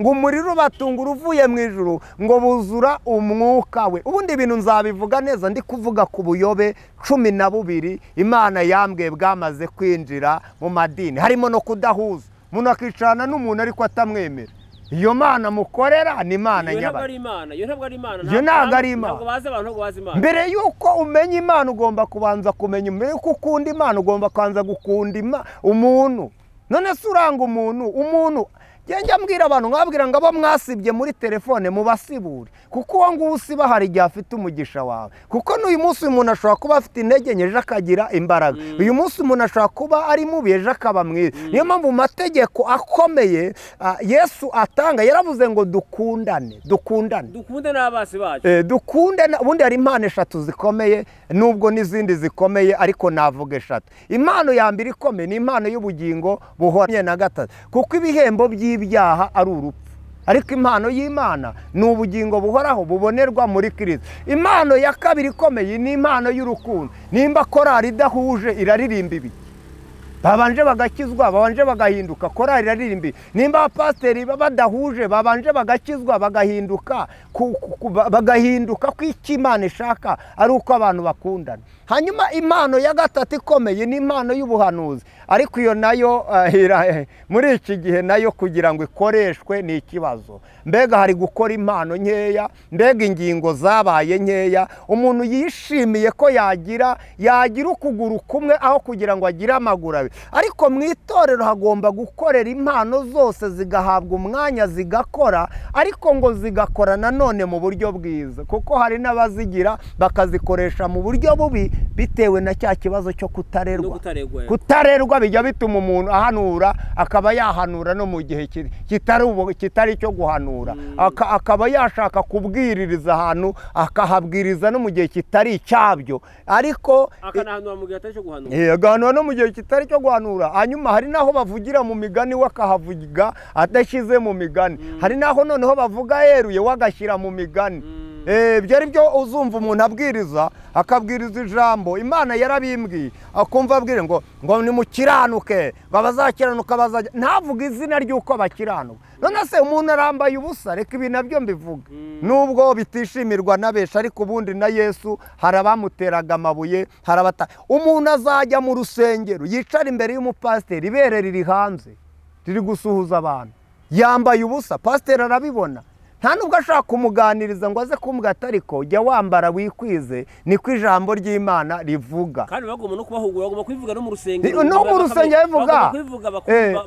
ngo umuriro batungura uvuye mu ijuru ngo buzura umwuka we ubundi ibintu nzabivuga neza ndi kuvuga ku buyobe 12 Imana yambwiye bwamaze kwinjira mu madini harimo no kudahuza umuntu akicana n'umuntu ariko atamwemera iyo Mana mukorera ni Imana nyabara iyo ntabwo ari Imana ntabwo bazi abantu bazi Imana mbere yuko umenya Imana ugomba kubanza kumenya mbere yuko ukunda Imana ugomba kwanza gukunda umuntu none se uranga umuntu Genja mbwira abantu nkabwira ngo abo mwasibye muri telefone mubasibure kuko uwo nguwo usiba hari igihe afite umugisha wawe kuko n'uyu munsi umuntu ashobora kuba afite intege nke ejo akagira imbaraga uyu munsi umuntu ashobora kuba ari mubi ejo akaba mwiza niyo mpamvu mu mategeko akomeye Yesu atanga yaravuze ngo dukundane n'abasi bacu dukundane ubundi hari impano 3 zikomeye nubwo n'izindi zikomeye ariko navuga 3 impano ya mbere ikomeye ni impano y'ubugingo buhoranye na 3 kuko ibihembo ibyaha ari urupfu ariko impano y'Imana ni ubugingo buhoraho bubonerwa muri Kristo impano ya kabiri ikomeye ni impano y'urukundo nimba korari idahuje iraririmba ibi babanje bagakizwa babanje bagahinduka korari iraririmba nimba abapasiteri badahuje babanje bagakizwa bagahinduka ko Imana ishaka ari uko abantu bakundana hanyuma impano ya 3 ikomeye ni impano y'ubuhanuzi ariko iyo nayo muri iki gihe nayo kugira ngo ikoreshwe ni ikibazo mbega hari gukora impano nkeya mbega ingingo zabaye nkeya umuntu yishimiye ko yagira ukuguru kumwe aho kugira ngo agire amaguru ariko mu itorero hagomba gukorera impano zose zigahabwa umwanya zigakora, ariko ngo zigakora nanone mu buryo bwiza, kuko hari n'abazigira bakazikoresha mu buryo bubi bitewe na cya kibazo cyo kutarerwa bijya bituma umuntu ahanura akaba yahanura no mu gihe kitari cyo guhanura, akaba yashaka kubwiririza ahantu akahabwiriza no mu gihe kitari icyabyo, ariko akanahanura mu gihe atari cyo guhanura, agahanura no mu gihe kitari cyo guhanura. Hanyuma hari naho bavugira mu migani we akahavuga adashyize mu migani, hari naho noneho bavuga yeruye we agashyira mu migani. Ibyo ari byo uzumva umuntu abwiriza akabwiriza ijambo Imana yarabimbwiye, akumva abwire ngo nimukiranuke, ngo abazakiranuka bazajya, ntavuga izina ry'uko bakiranuka. None se umuntu arambaye ubusa, reka ibi nabyo mbivuga, nubwo bitishimirwa na benshi, ariko ubundi na Yesu hari abamuteraga amabuye, umuntu azajya mu rusengero yicara imbere y'umupasiteri, ibere riri hanze riri gusuhuza abantu, yambaye ubusa, pasiteri arabibona, nta nubwo ashaka kumuganiriza ngo aze kumbwira ariko jya wambara wikwize, niko ijambo ry'Imana rivuga. Kandi bagomba no kubahugura, bagomba kwivuga no mu rusengero, bivuga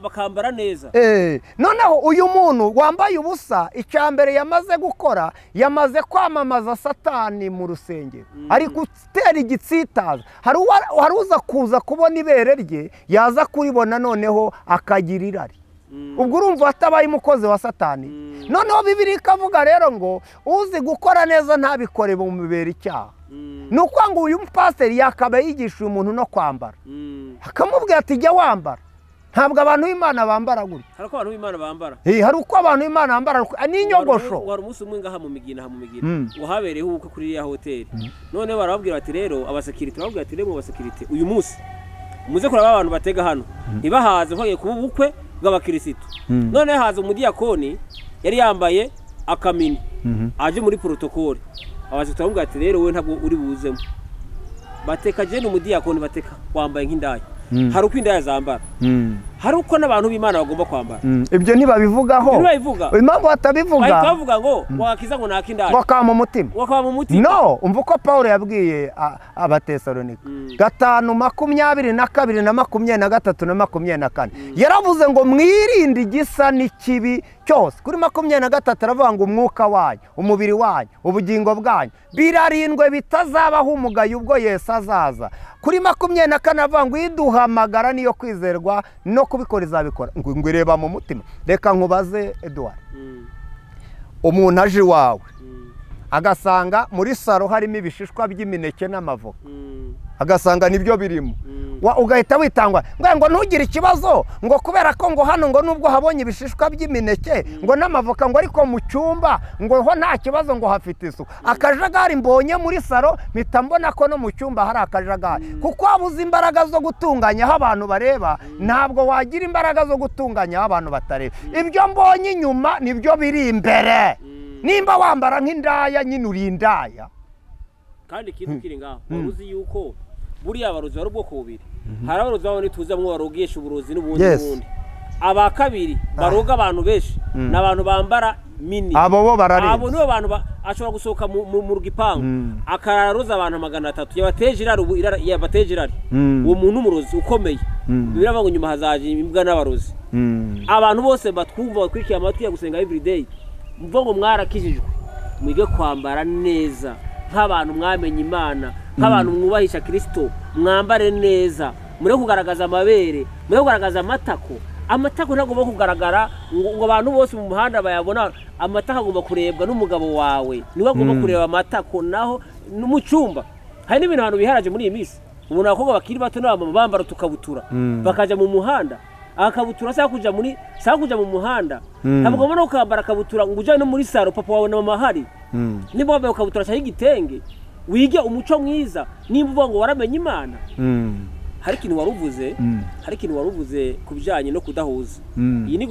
bakambara neza. Noneho uyu muntu wambaye ubusa, icya mbere yamaze gukora, yamaze kwamamaza Satani mu rusengero, ari gutera igitsitaza. Hari uza kuza kubona ibere rye, yaza kuribona noneho akagira irari, ubwo urumva atabaye umukozi wa Satani. Noneho Bibiliya ikavuga rero ngo uzi gukora neza ntabikore mu mibera icyaha. Ni uko ngo uyu mupasiteri yakaba yigisha umuntu no kwambara, akamubwira ati jya wambara. Ntabwo abantu b'Imana bambara gutya, hari uko abantu b'Imana bambara, hari uko abantu b'Imana bambara n'inyogosho. Wari umunsi umwe ngaha mu Migina ngo habereyeho ubukwe kuri ya hoteli, none barababwira bati rero abasekirite, barababwira ati rero abasekirite uyu munsi muze kuraba abantu batega hano, ntibahaze bagiye kuba ubukwe bw'abakirisitu. None haza umudiyakoni yari yambaye akamini, aje muri protokole, abasirikare baramubwira ati rero we ntabwo uri buzemo, bateka je n'umudiyakoni bateka wambaye nk'indaya. Hari uko indaya zambara, hari uko n'abantu b'Imana bagomba kwambara. Ibyo ntibabivugaho, impamvu batabivuga bavuga ngo wakiza ngo nakindaya wakama umutima. No, umva uko Pawulo yabwiye Abatesalonika 5:22 na 23 na 24, yaravuze ngo mwirinde igisa n'ikibi cyose. Kuri 23 aravuga ngo umwuka wanyu, umubiri wanyu, ubugingo bwanyu birarindwe bitazabaho umugayo ubwo Yesu azaza. Kuri 24 aravuga ngo iduhamagara niyo kwizerwa no kubikora izabikora. Ngo ireba mu mutima. Reka nkubaze Edouard, umuntu aje iwawe agasanga muri saro harimo ibishishwa by'imineke n'amavoka, agasanga nibyo birimo, ugahita witangwa ngo ntugire ikibazo, ngo kubera ko ngo hano ngo nubwo habonye ibishishwa by'imineke ngo n'amavoka ngo ariko mu cyumba ngo ho nta kibazo ngo hafite isuku. Akajagari mbonye muri saro mpita mbona ko no mu cyumba hari akajagari, kuko wabuze imbaraga zo gutunganya aho abantu bareba, ntabwo wagira imbaraga zo gutunganya aho abantu batareba. Ibyo mbonye inyuma nibyo biri imbere. Nimba wambara nk'indaya nyine uri indaya. Kandi ikintu kiri ngaho uzi yuko buriya abarozi bari ubwoko bubiri, hari abarozi babone tuzamwe barogesha uburozi n'ubundi aba kabiri baroga abantu benshi n'abantu bambara mini, abo bo barari, abo nibo bantu ashobora gusohoka mu rugipangu akaroza abantu 300 yabateje irari, yabateje irari. Uwo muntu umurozi ukomeye, birava ngo nyuma hazaje imbwa n'abarozi. Abantu bose batwumva bakurikiye amatwi ya gusenga every day, mvuga ngo mwarakijijwe, mwige kwambara neza nk'abantu mwamenye Imana, nk'abantu mwubahisha Kristo, mwambare neza, mure kugaragaza amabere, mure kugaragaza amatako ntagomba kugaragara ngo abantu bose mu muhanda bayabona. Amatako agomba kurebwa n'umugabo wawe, niwe agomba kureba amatako. Naho mu cyumba hari n'ibintu abantu biharaje muri iyi minsi, ubona abakobwa bakiri bato n'abamama bambara tukabutura bakaja mu muhanda, akabutura saa kuja mu muhanda, ntabwo no kwambara akabutura ngo ujye no muri saro papa wawe na mama hari. Niba wambaye akabutura cyangwa igitenge wige umuco mwiza, nimba uvuga ngo waramenye Imana. Hari ikintu waruvuze kubijanye no kudahuza. Iyi ni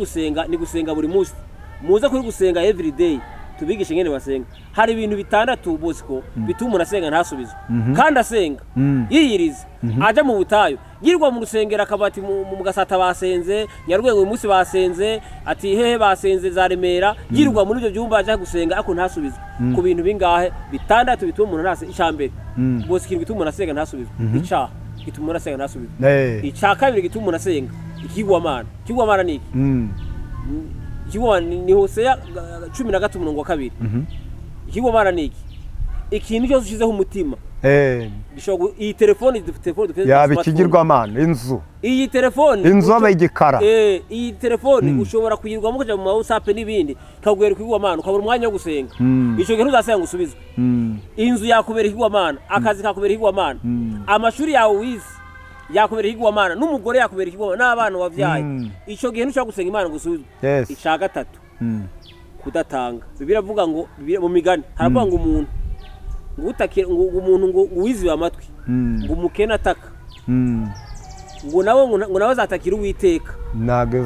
gusenga buri munsi, muze kuri gusenga every day, tubigishe ngene basenga. Hari ibintu bitandatu Bosco bituma umuntu asenga ntasubize, kandi asenga yiyiriza, aja mu butayu, yirwa mu rusengero akabati mu Gasata basenze, Nyarugenge uyu munsi basenze, ati hehe basenze za Remera, yirwa muri ibyo byumba aja gusenga ako ntasubize. Ku bintu bingahe bitandatu bituma umuntu icambere Bosco bituma umuntu asenga ntasubize. Icaha gituma umuntu asenga ntasubize icya kabiri gituma umuntu asenga ikigwamana ni iki ikigwamana ni Hoseya 13:2 ikigwamana ni iki ikintu cyose ushizeho umutima iyi telefone yaba ikigirwamana inzu iyi telefone inzu abayigikara iyi telefone ushobora kuyirwamo kuja mu WhatsApp n'ibindi kagwera ikigwamana ukabura umwanya wo gusenga ico gihe uzasenga usubizwe inzu yakubera ikigwamana akazi kakubera ikigwamana amashuri yawe wize yakubera ikigwamana n'umugore yakubera ikigwamana n'abana wavyaye ico gihe ntushaka gusenga Imana gusubizwe ica gatatu kudatanga biravuga ngo mu migani haravuga ngo umuntu umuntu ngo wiziwe amatwi ngo umukene ataka ngo nawe azatakira Uwiteka ntabwo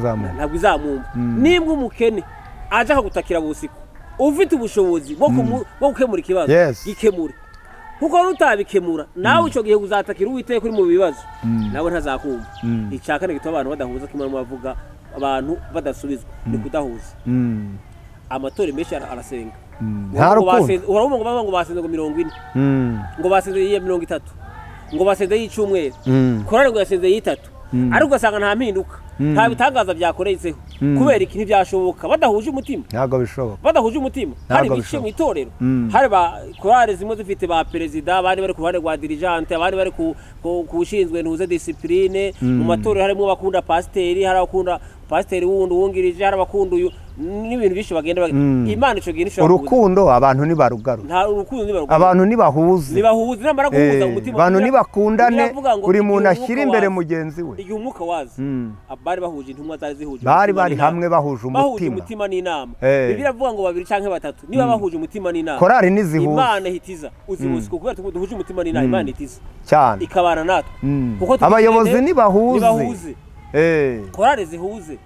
izamumva nibwo umukene aje akagutakira busiko ufite ubushobozi bwo gukemura ikibazo gikemure kuko nutabikemura nawe ico gihe uzatakira Uwiteka uri mu bibazo nawe ntazakumva icakane gitwa abantu badahuza kimwe bavuga abantu badasubizwa ni kudahuza amatore menshi arasenga urabona ngo basenze ngo 40 ngo basenze 30 ngo basenze y'icumweru korari ngo yasenze y'itatu ariko ugasanga nta mpinduka nta bitangaza byakoreyeho kubera ikintu byashoboka badahuje umutima ntago bishoboka badahuje umutima hari bice mu itorero hari ba korari zimwe zifite ba perezida abandi bari ku ruhande rwa dirigente abandi bari kushinzwe ntuze discipline mu matorero harimo bakunda pasiteri hari abakunda pasiteri wundi wungirije hari abakunda uyu n'ibintu byinshi bagenda Imana ico gihe nishobora urukundo abantu ni barugaru nta urukundo ni barugaru abantu ni bahuze namara guhuza umutima abantu ni bakundane buri muntu ashyira imbere mugenzi we igihe umwuka waza abari bahuje intumwa zari zihuje bari hamwe bahuje umutima n'inama biravuga ngo babiri canke batatu niba bahuje umutima n'inama korari nizihuza Imana hitiza uzibuze kubera duhuje umutima n'inama Imana hitiza cyane ikabana natwe kuko abayobozi ni bahuze korari zihuze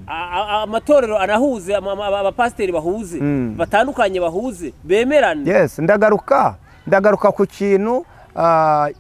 amatorero anahuze abapasiteri bahuze batandukanye bahuze bemerane ndagaruka ku kintu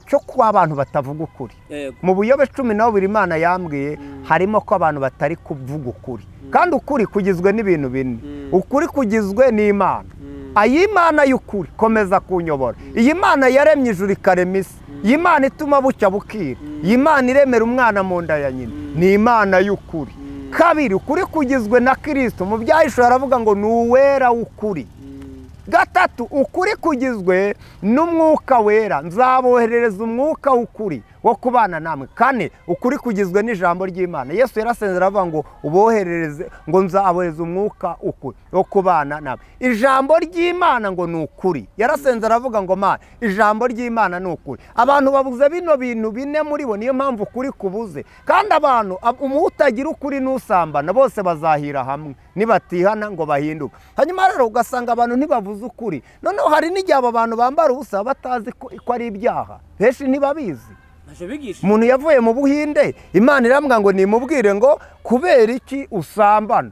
cyo kuba abantu batavuga ukuri mu buyobe 12 Imana yambwiye harimo ko abantu batari kuvuga ukuri kandi ukuri kugizwe n'ibintu bine ukuri kugizwe n'Imana ayimana y'ukuri komeza kunyobora iyi Mana yaremye ijuru ikarema isi iyi Mana ituma bucya bukira iyi Mana iremera umwana mu nda ya nyina ni Imana y'ukuri kabiri ukuri kugizwe na Kristo mu byahishura aravuga ngo ni uwera w'ukuri gatatu ukuri kugizwe n'umwuka wera nzaboherereza umwuka w'ukuri wo kubana namwe kane ukuri kugizwe n'ijambo ry'Imana Yesu yarasenze aravuga ngo uboherereze ngo nzabohereza umwuka ukuri wo kubana namwe ijambo ry'Imana ngo ni ukuri yarasenze aravuga ngo Mana ijambo ry'Imana ni ukuri abantu babuze bino bintu bine muri bo niyo mpamvu ukuri kubuze kandi abantu umutagira ukuri n'usambana bose bazahira hamwe nibatihana ngo bahinduke hanyuma rero ugasanga abantu ntibavuze ukuri noneho hari n'igihe aba bantu bambara ubusa batazi ko ari ibyaha benshi ntibabizi umuntu yavuye mu Buhinde Imana irambwira ngo nimubwire ngo kubera iki usambana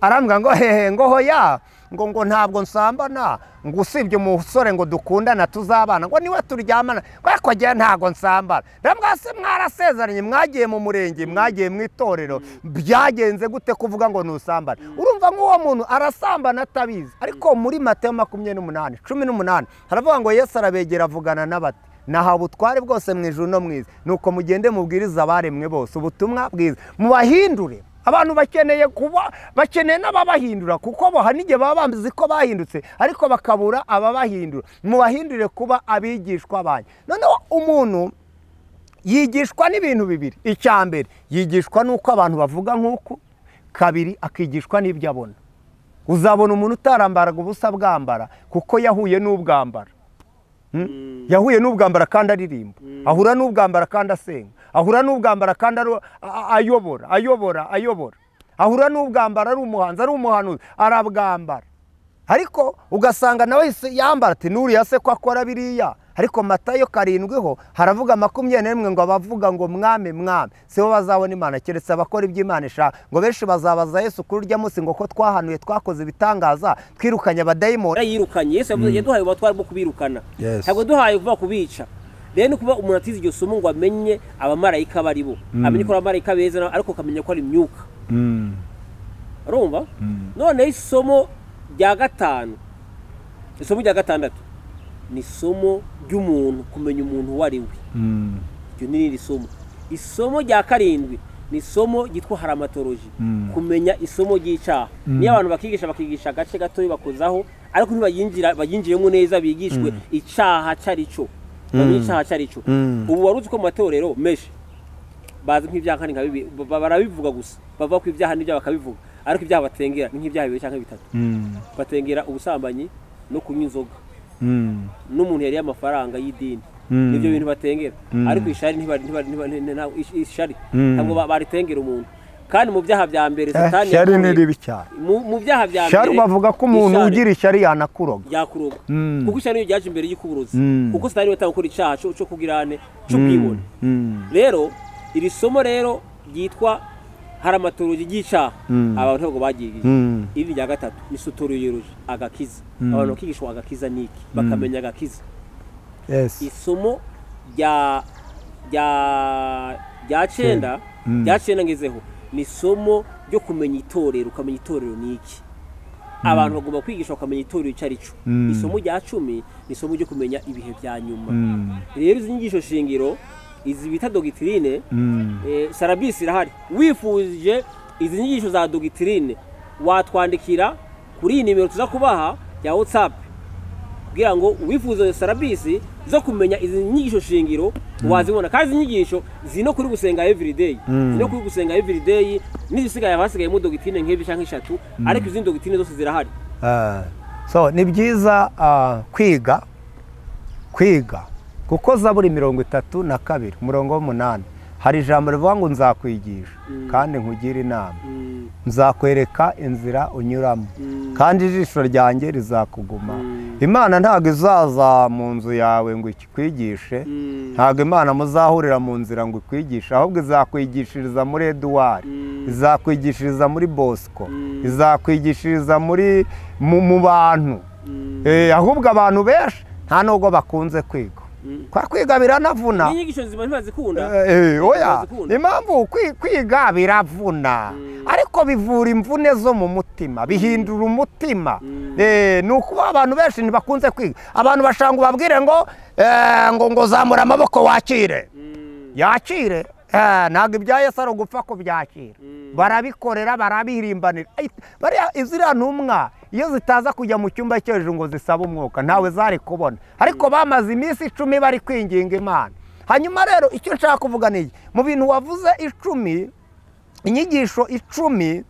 arambwira ngo hehe ngo hoya ngo ntabwo nsambana ngo usibye umusore ngo dukundana tuzabana ngo niwe turyamana ko giye ntabwo nsambana ndambwira se mwarasezeranye mwagiye mu murenge mwagiye mu itorero byagenze gute kuvuga ngo nusambana urumva nk'uwo muntu arasambana atabizi ariko muri Mateyo 28:18 haravuga ngo Yesu arabegera avugana n'abati naha ubutware bwose mu ijuru no mwiza nuko mugende mubwiriza abaremwe bose ubutumwa bwiza mubahindure abantu bakeneye n'ababahindura kuko bo hanige baba bambizi ko bahindutse ariko bakabura ababahindura mubahindure kuba abigishwa banyu noneho umuntu yigishwa n'ibintu bibiri icyambere yigishwa nuko abantu bavuga nk'uko kabiri akigishwa n'ibyo abona uzabona umuntu utarambaraga ubusa bwambara kuko yahuye n'ubwambara yahuye n'ubwambara kandi aririmba ahura n'ubwambara kandi asenga ahura n'ubwambara kandi ayobora ahura n'ubwambara ari umuhanzi ari umuhanuzi arabwambara ariko ugasanga nawe yambara ati nuriya se ko akora biriya ariko Matayo 7 haravuga 21 ngo abavuga ngo mwami sibo bazabona Imana keretse abakora iby'Imana ishaka ngo benshi bazabaza Yesu kuri urya munsi ngo ko twahanuye twakoze ibitangaza twirukanye abadayimoni yirukanye Yesu yaduhaye ubutwari bwo kubirukana ntabwo duhaye kuva kubica rero kuba umuntu atize iryo somo ngo amenye abamarayika bari bo amenye ko abamarayika beza ariko kamenya ko ari imyuka urumva none isomo rya gatanu isomo rya gatandatu ni somo ry'umuntu kumenya umuntu wari we iryo ni riri somo. Isomo rya karindwi ni isomo ryitwa haramatoloji, kumenya isomo ry'icyaha. Niyo abantu bakigisha agace gatoya bakozaho, ariko bayinjiremo neza, bigishwe icyaha cyarico, bamenye icyaha cyarico. Ubu waruzi ko mu matorero menshi bazi nk'ibyaha kandi barabivuga gusa, bava ku ibyaha n'ibyaha bakabivuga, ariko ibyaha batengera ni nk'ibyaha 2 cyangwa 3. Batengera ubusambanyi no kunywa inzoga, n'umuntu yari amafaranga y'idini, nibyo bintu batengera. Ariko ishari ishari ntabwo baritengera umuntu. Kandi mu byaha bya mbere Satani shari ni ribi cyane. Mu byaha bya mbere shari bavuga ko umuntu ugira ishari yanakuroga, kuko ishari ryaje imbere y'ikuburozi, kuko Satani watanga gukora icyaha cyo kugirane cyo kwibona. Rero iri somo rero ryitwa haramatoloji y'icyaha, abantu ntabwo bagirije. Iri rya gatatu ni soterioloji, agakiza. Abantu bakigishwa agakiza niki, bakamenya agakiza. Isomo rya 9 ngezeho ni isomo ryo kumenya itorero, ukamenya itorero niki. Abantu bagomba kwigishwa bakamenya itorero icyo arico. Isomo rya 10 ni isomo ryo kumenya ibihe bya nyuma. Rero izi nyigisho shingiro, izi bita dogitrine, Sarabisi irahari. Wifuje izi nyigisho za dogitrine, watwandikira kuri iyi nimero tuza kubaha ya WhatsApp, kugira ngo wifuze Sarabisi zo kumenya izi nyigisho shingiro wazibona. Kandi izi nyigisho zino kuri gusenga everyday, zino kuri gusenga everyday, n'izisigaye abasigaye mu dogitrine nk'ebi cyangwa 3, ariko izi dogitrine zose zirahari. So ni byiza kwiga kuko Zaburi 32 umurongo w'8 hari ijambo rivuga ngo nzakwigisha kandi nkugira inama, nzakwereka inzira unyuramo, kandi ijisho ryanjye rizakuguma. Imana ntabwo izaza mu nzu yawe ngo ikwigishe, ntabwo Imana muzahurira mu nzira ngo ikwigishe, ahubwo izakwigishiriza muri Edouard, izakwigishiriza muri Bosco, izakwigishiriza mu bantu. Ahubwo abantu benshi nta nubwo bakunze kwiga. Kwa kwiga biranavuna. Inyigisho nzima ntibazikunda. Oya, impamvu kwiga biravuna, ariko bivura imvune zo mu mutima, bihindura umutima. Nuko abantu benshi ntibakunze kwiga. Abantu bashanga babwire ngo zamura amaboko wakire. Yakire. Ntabwo ibya Yesu ari ugupfa ko byakira. Barabikorera, barabihirimbanira. Bariya iziriya ntumwa iyo zitaza kujya mu cyumba cyo hejuru ngo zisaba umwuka, ntawe zari kubona. Ariko bamaze iminsi 10 bari kwinginga Imana. Hanyuma rero icyo nshaka kuvuga ni mu bintu wavuze 10, inyigisho 10,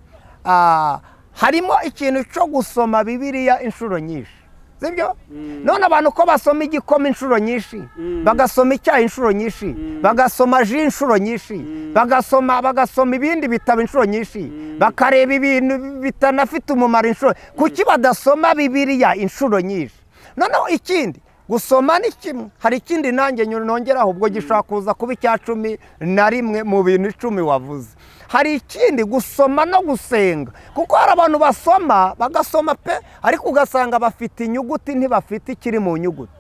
harimo ikintu cyo gusoma Bibiliya inshuro nyinshi. Sibyo? None abantu ko basoma igikoma inshuro nyinshi, bagasoma icyayi inshuro nyinshi, bagasoma ji inshuro nyinshi, bagasoma ibindi bitabo inshuro nyinshi, bakareba ibintu bitanafite umumaro inshuro. Kuki badasoma Bibiliya inshuro nyinshi? Noneho ikindi gusoma ni kimwe, hari ikindi nanjye nongeraho ubwo gishaka kuza kuba icya 11 mu bintu 10 wavuze. Hari ikindi gusoma no gusenga, kuko hari abantu basoma bagasoma pe, ariko ugasanga bafite inyuguti ntibafite ikiri mu nyuguti.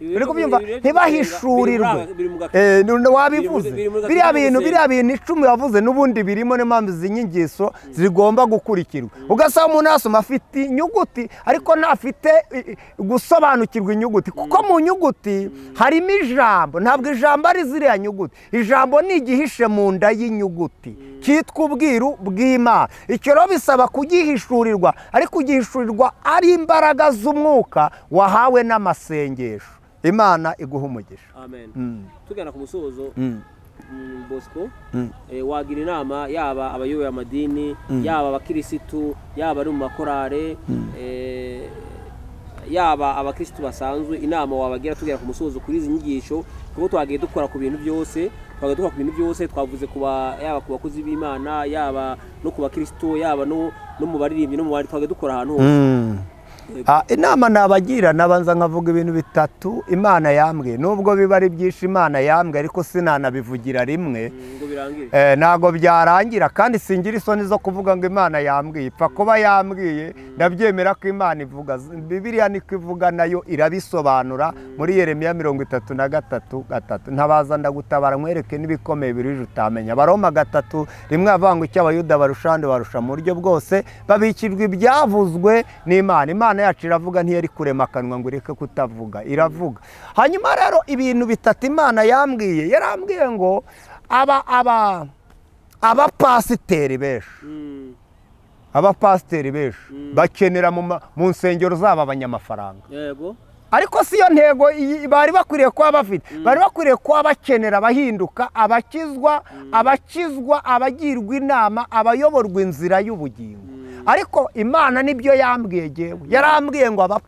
Biri kubyumva ntibahishurirwe. Wabivuze biriya bintu 10 wavuze n'ubundi birimo n'impamvu z'inyigisho zigomba gukurikirwa. Ugasanga umuntu asoma afite inyuguti ariko ntafite gusobanukirwa inyuguti, kuko mu nyuguti harimo ijambo. Ntabwo ijambo ari ziriya nyuguti, ijambo ni igihishe mu nda y'inyuguti cyitwa ubwiru bw'Imana. Icyo rero bisaba kugihishurirwa, ariko kugihishurirwa ari imbaraga z'umwuka wahawe n'amasengesho. Imana iguha umugisha. Amen. Tugana ku musozo, Bosco, wagira inama yaba abayoboye amadini, yaba abakirisitu, yaba ari mu makorare, yaba abakirisitu basanzwe, inama wabagira tugera ku musozo kuri izi nyigisho, kuko twagiye dukora ku bintu byose, twavuze yaba ku bakozi b'Imana, yaba no ku bakirisitu, yaba no mu baririmbyi no mu bandi, twagiye dukora ahantu hose. Inama nabagira nabanza nkavuga ibintu 3 Imana yambwiye, nubwo biba ari byinshi Imana yambwiye, ariko sinanabivugira rimwe ntago byarangira, kandi singira isoni zo kuvuga ngo Imana yambwiye. Ipfa kuba yambwiye, ndabyemera ko Imana ivuga. Bibiliya niko ivuga, nayo irabisobanura muri Yeremiya 33:3. Ntabaza ndagutabara nkwereke n'ibikomeye birije utamenya. Baroma 3 rimwe avuga ngo icyo abayuda barusha mu buryo bwose babikirwa ibyavuzwe n'Imana. Imana imana yacu iravuga, ntiyari kurema akanwa ngo ureke kutavuga, iravuga. Hanyuma rero ibintu bitatu imana yambwiye, yarambwiye ngo abapasiteri benshi bakenera mu nsengero zabo abanyamafaranga. Yego. Ariko si yo ntego bari bakwiriye kuba bafite. Bari bakwiriye kuba bakenera abahinduka, abakizwa, abagirwa inama, abayoborwa inzira y'ubugingo. Ariko imana nibyo yambwiye jewe, yarambwiye ngo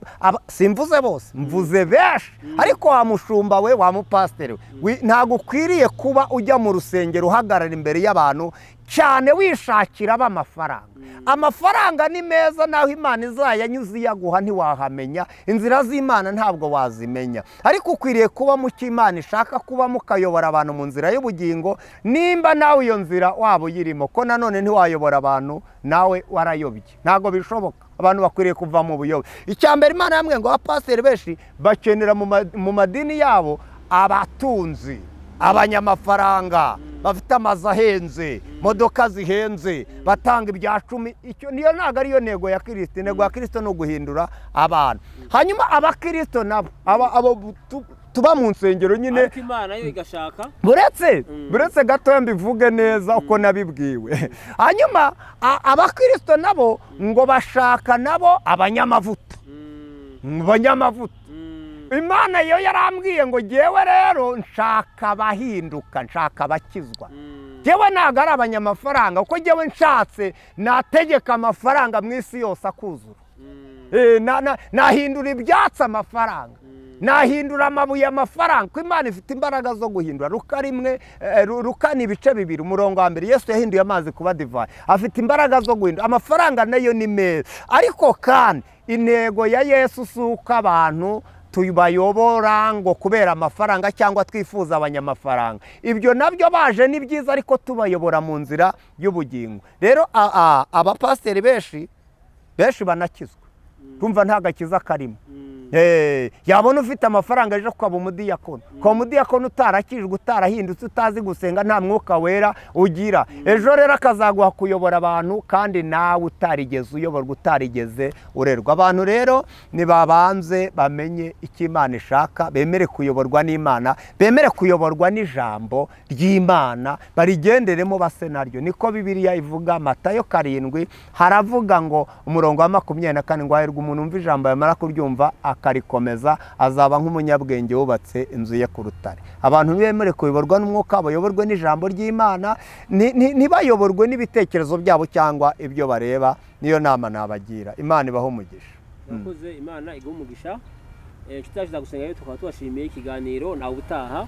simvuze bose, mvuze benshi. Ariko wa mushumba we, wa mupasiteri we, ntago ukwiriye kuba ujya mu rusengero uhagarara imbere y'abantu cyane wishakira amafaranga. Amafaranga ni meza, naho imana izayanyuze iyaguha ntiwahamenya, inzira z'imana ntabwo wazimenya. Ariko ukwiriye kuba mu cy'imana ishaka kuba, mukayobora abantu mu nzira y'ubugingo, nimba nawe iyo nzira waba uyirimo, ko nanone ntiwayobora abantu nawe warayobye, ntabwo bishoboka. Abantu bakwiriye kuva mu buyobe. Icyambere imana yambwiye ngo abapasiteri benshi bakenera mu madini yabo abatunzi, abanyamafaranga, bafite amazu ahenze, modoka zihenze, batanga ibya 10. Icyo niyo ntago ariyo ntego ya Kristo. Intego ya Kristo ni uguhindura abantu. Hanyuma abakristo nabo tuba mu nsengero nyine, ariko imana yo igashaka buretse gato mbivuge neza uko nabibwiwe. Hanyuma abakristo nabo ngo bashaka nabo abanyamavuta. Imana yo yarambwiye ngo jewe rero nshaka abahinduka, nshaka abakizwa. Jewe ntago ari abanyamafaranga, kuko jewe nshatse nategeka amafaranga mu isi yose akuzura. Nahindura ibyatsi amafaranga, nahindura amabuye amafaranga, ko Imana ifite imbaraga zo guhindura. Luka ni ibice 2, umurongo wa 1, Yesu yahinduye amazi kuba divayi. Afite imbaraga zo guhindura. Amafaranga nayo ni meza, ariko kandi intego ya Yesu si uko abantu tubayobora ngo kubera amafaranga cyangwa twifuza abanyamafaranga. Ibyo nabyo baje ni byiza, ariko tubayobora mu nzira y'ubugingo. Rero abapasiteri benshi banakizwa, kumva nta gakiza karimo. Yabona ufite amafaranga ejo ukaba umudiyakoni, ukaba umudiyakoni utarakijwe, utarahindutse, utazi gusenga, nta mwuka wera ugira. Ejo rero akazaguha kuyobora abantu kandi nawe utarigeze uyoborwa, utarigeze urerwa. Abantu rero nibabanze bamenye icyo Imana ishaka, bemere kuyoborwa n'Imana, bemere kuyoborwa n'ijambo ry'Imana, barigenderemo base naryo. Niko Bibiliya ivuga. Matayo 7 haravuga ngo umurongo wa 24 ngo hahirwa umuntu umva ijambo yamara kuryumva akarikomeza, azaba nk'umunyabwenge wubatse inzu ye ku rutare. Abantu bemere kuyoborwa n'umwuka, bayoborwe n'ijambo ry'Imana, ntibayoborwe n'ibitekerezo byabo cyangwa ibyo bareba. Niyo nama nabagira. Imana ibaho umugisha. Yakoze, Imana iguha umugisha. Tutaje gusenga rero tukaba tubashimiye ikiganiro. Nawe utaha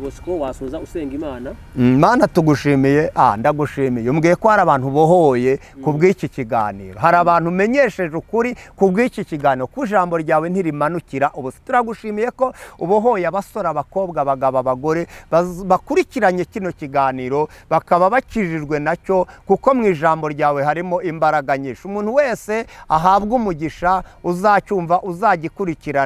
Bosco wasoza usenga Imana. Mana tugushimiye, ndagushimiye. Umbwiye ko hari abantu bohoye kubw'iki kiganiro, hari abantu menyesheje ukuri kubw'iki kiganiro, ku ijambo ryawe ntirimanukira ubusa. Turagushimiye ko ubohoye abasore, abakobwa, abagabo, abagore bakurikiranye kino kiganiro, bakaba bakijijwe nacyo, kuko mu ijambo ryawe harimo imbaraga nyinshi. Umuntu wese ahabwa umugisha, uzacyumva, uzagikurikira,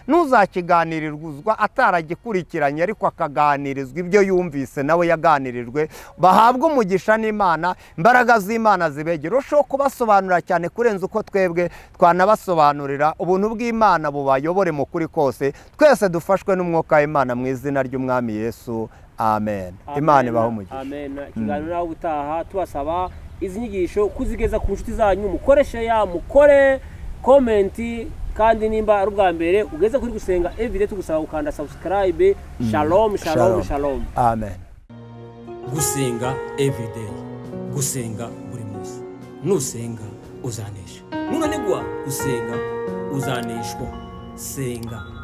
n'uzakiganirirwa ataragikurikiranye ariko akaganirizwa ibyo yumvise nawe yaganirijwe, bahabwa umugisha n'Imana. Imbaraga z'Imana zibegere, urushaho kubasobanurira cyane kurenza uko twebwe twanabasobanurira. Ubuntu bw'Imana bubayobore mu kuri kose, twese dufashwe n'umwuka w'Imana mu izina ry'Umwami Yesu. Amen. Imana ibaho umugisha. Amen. Ikiganiro nawe utaha tubasaba izi nyigisho kuzigeza ku nshuti zanyu, mukoreshe mukore komenti, kandi nimba ari ubwa mbere ugeze kuri gusenga everyday tugusaba gukanda subscribe. Shalom, shalom, shalom. Amen. Gusenga everyday, gusenga buri munsi. Nusenga uzanesha, nunanigwa gusenga uzaneshwa. Senga.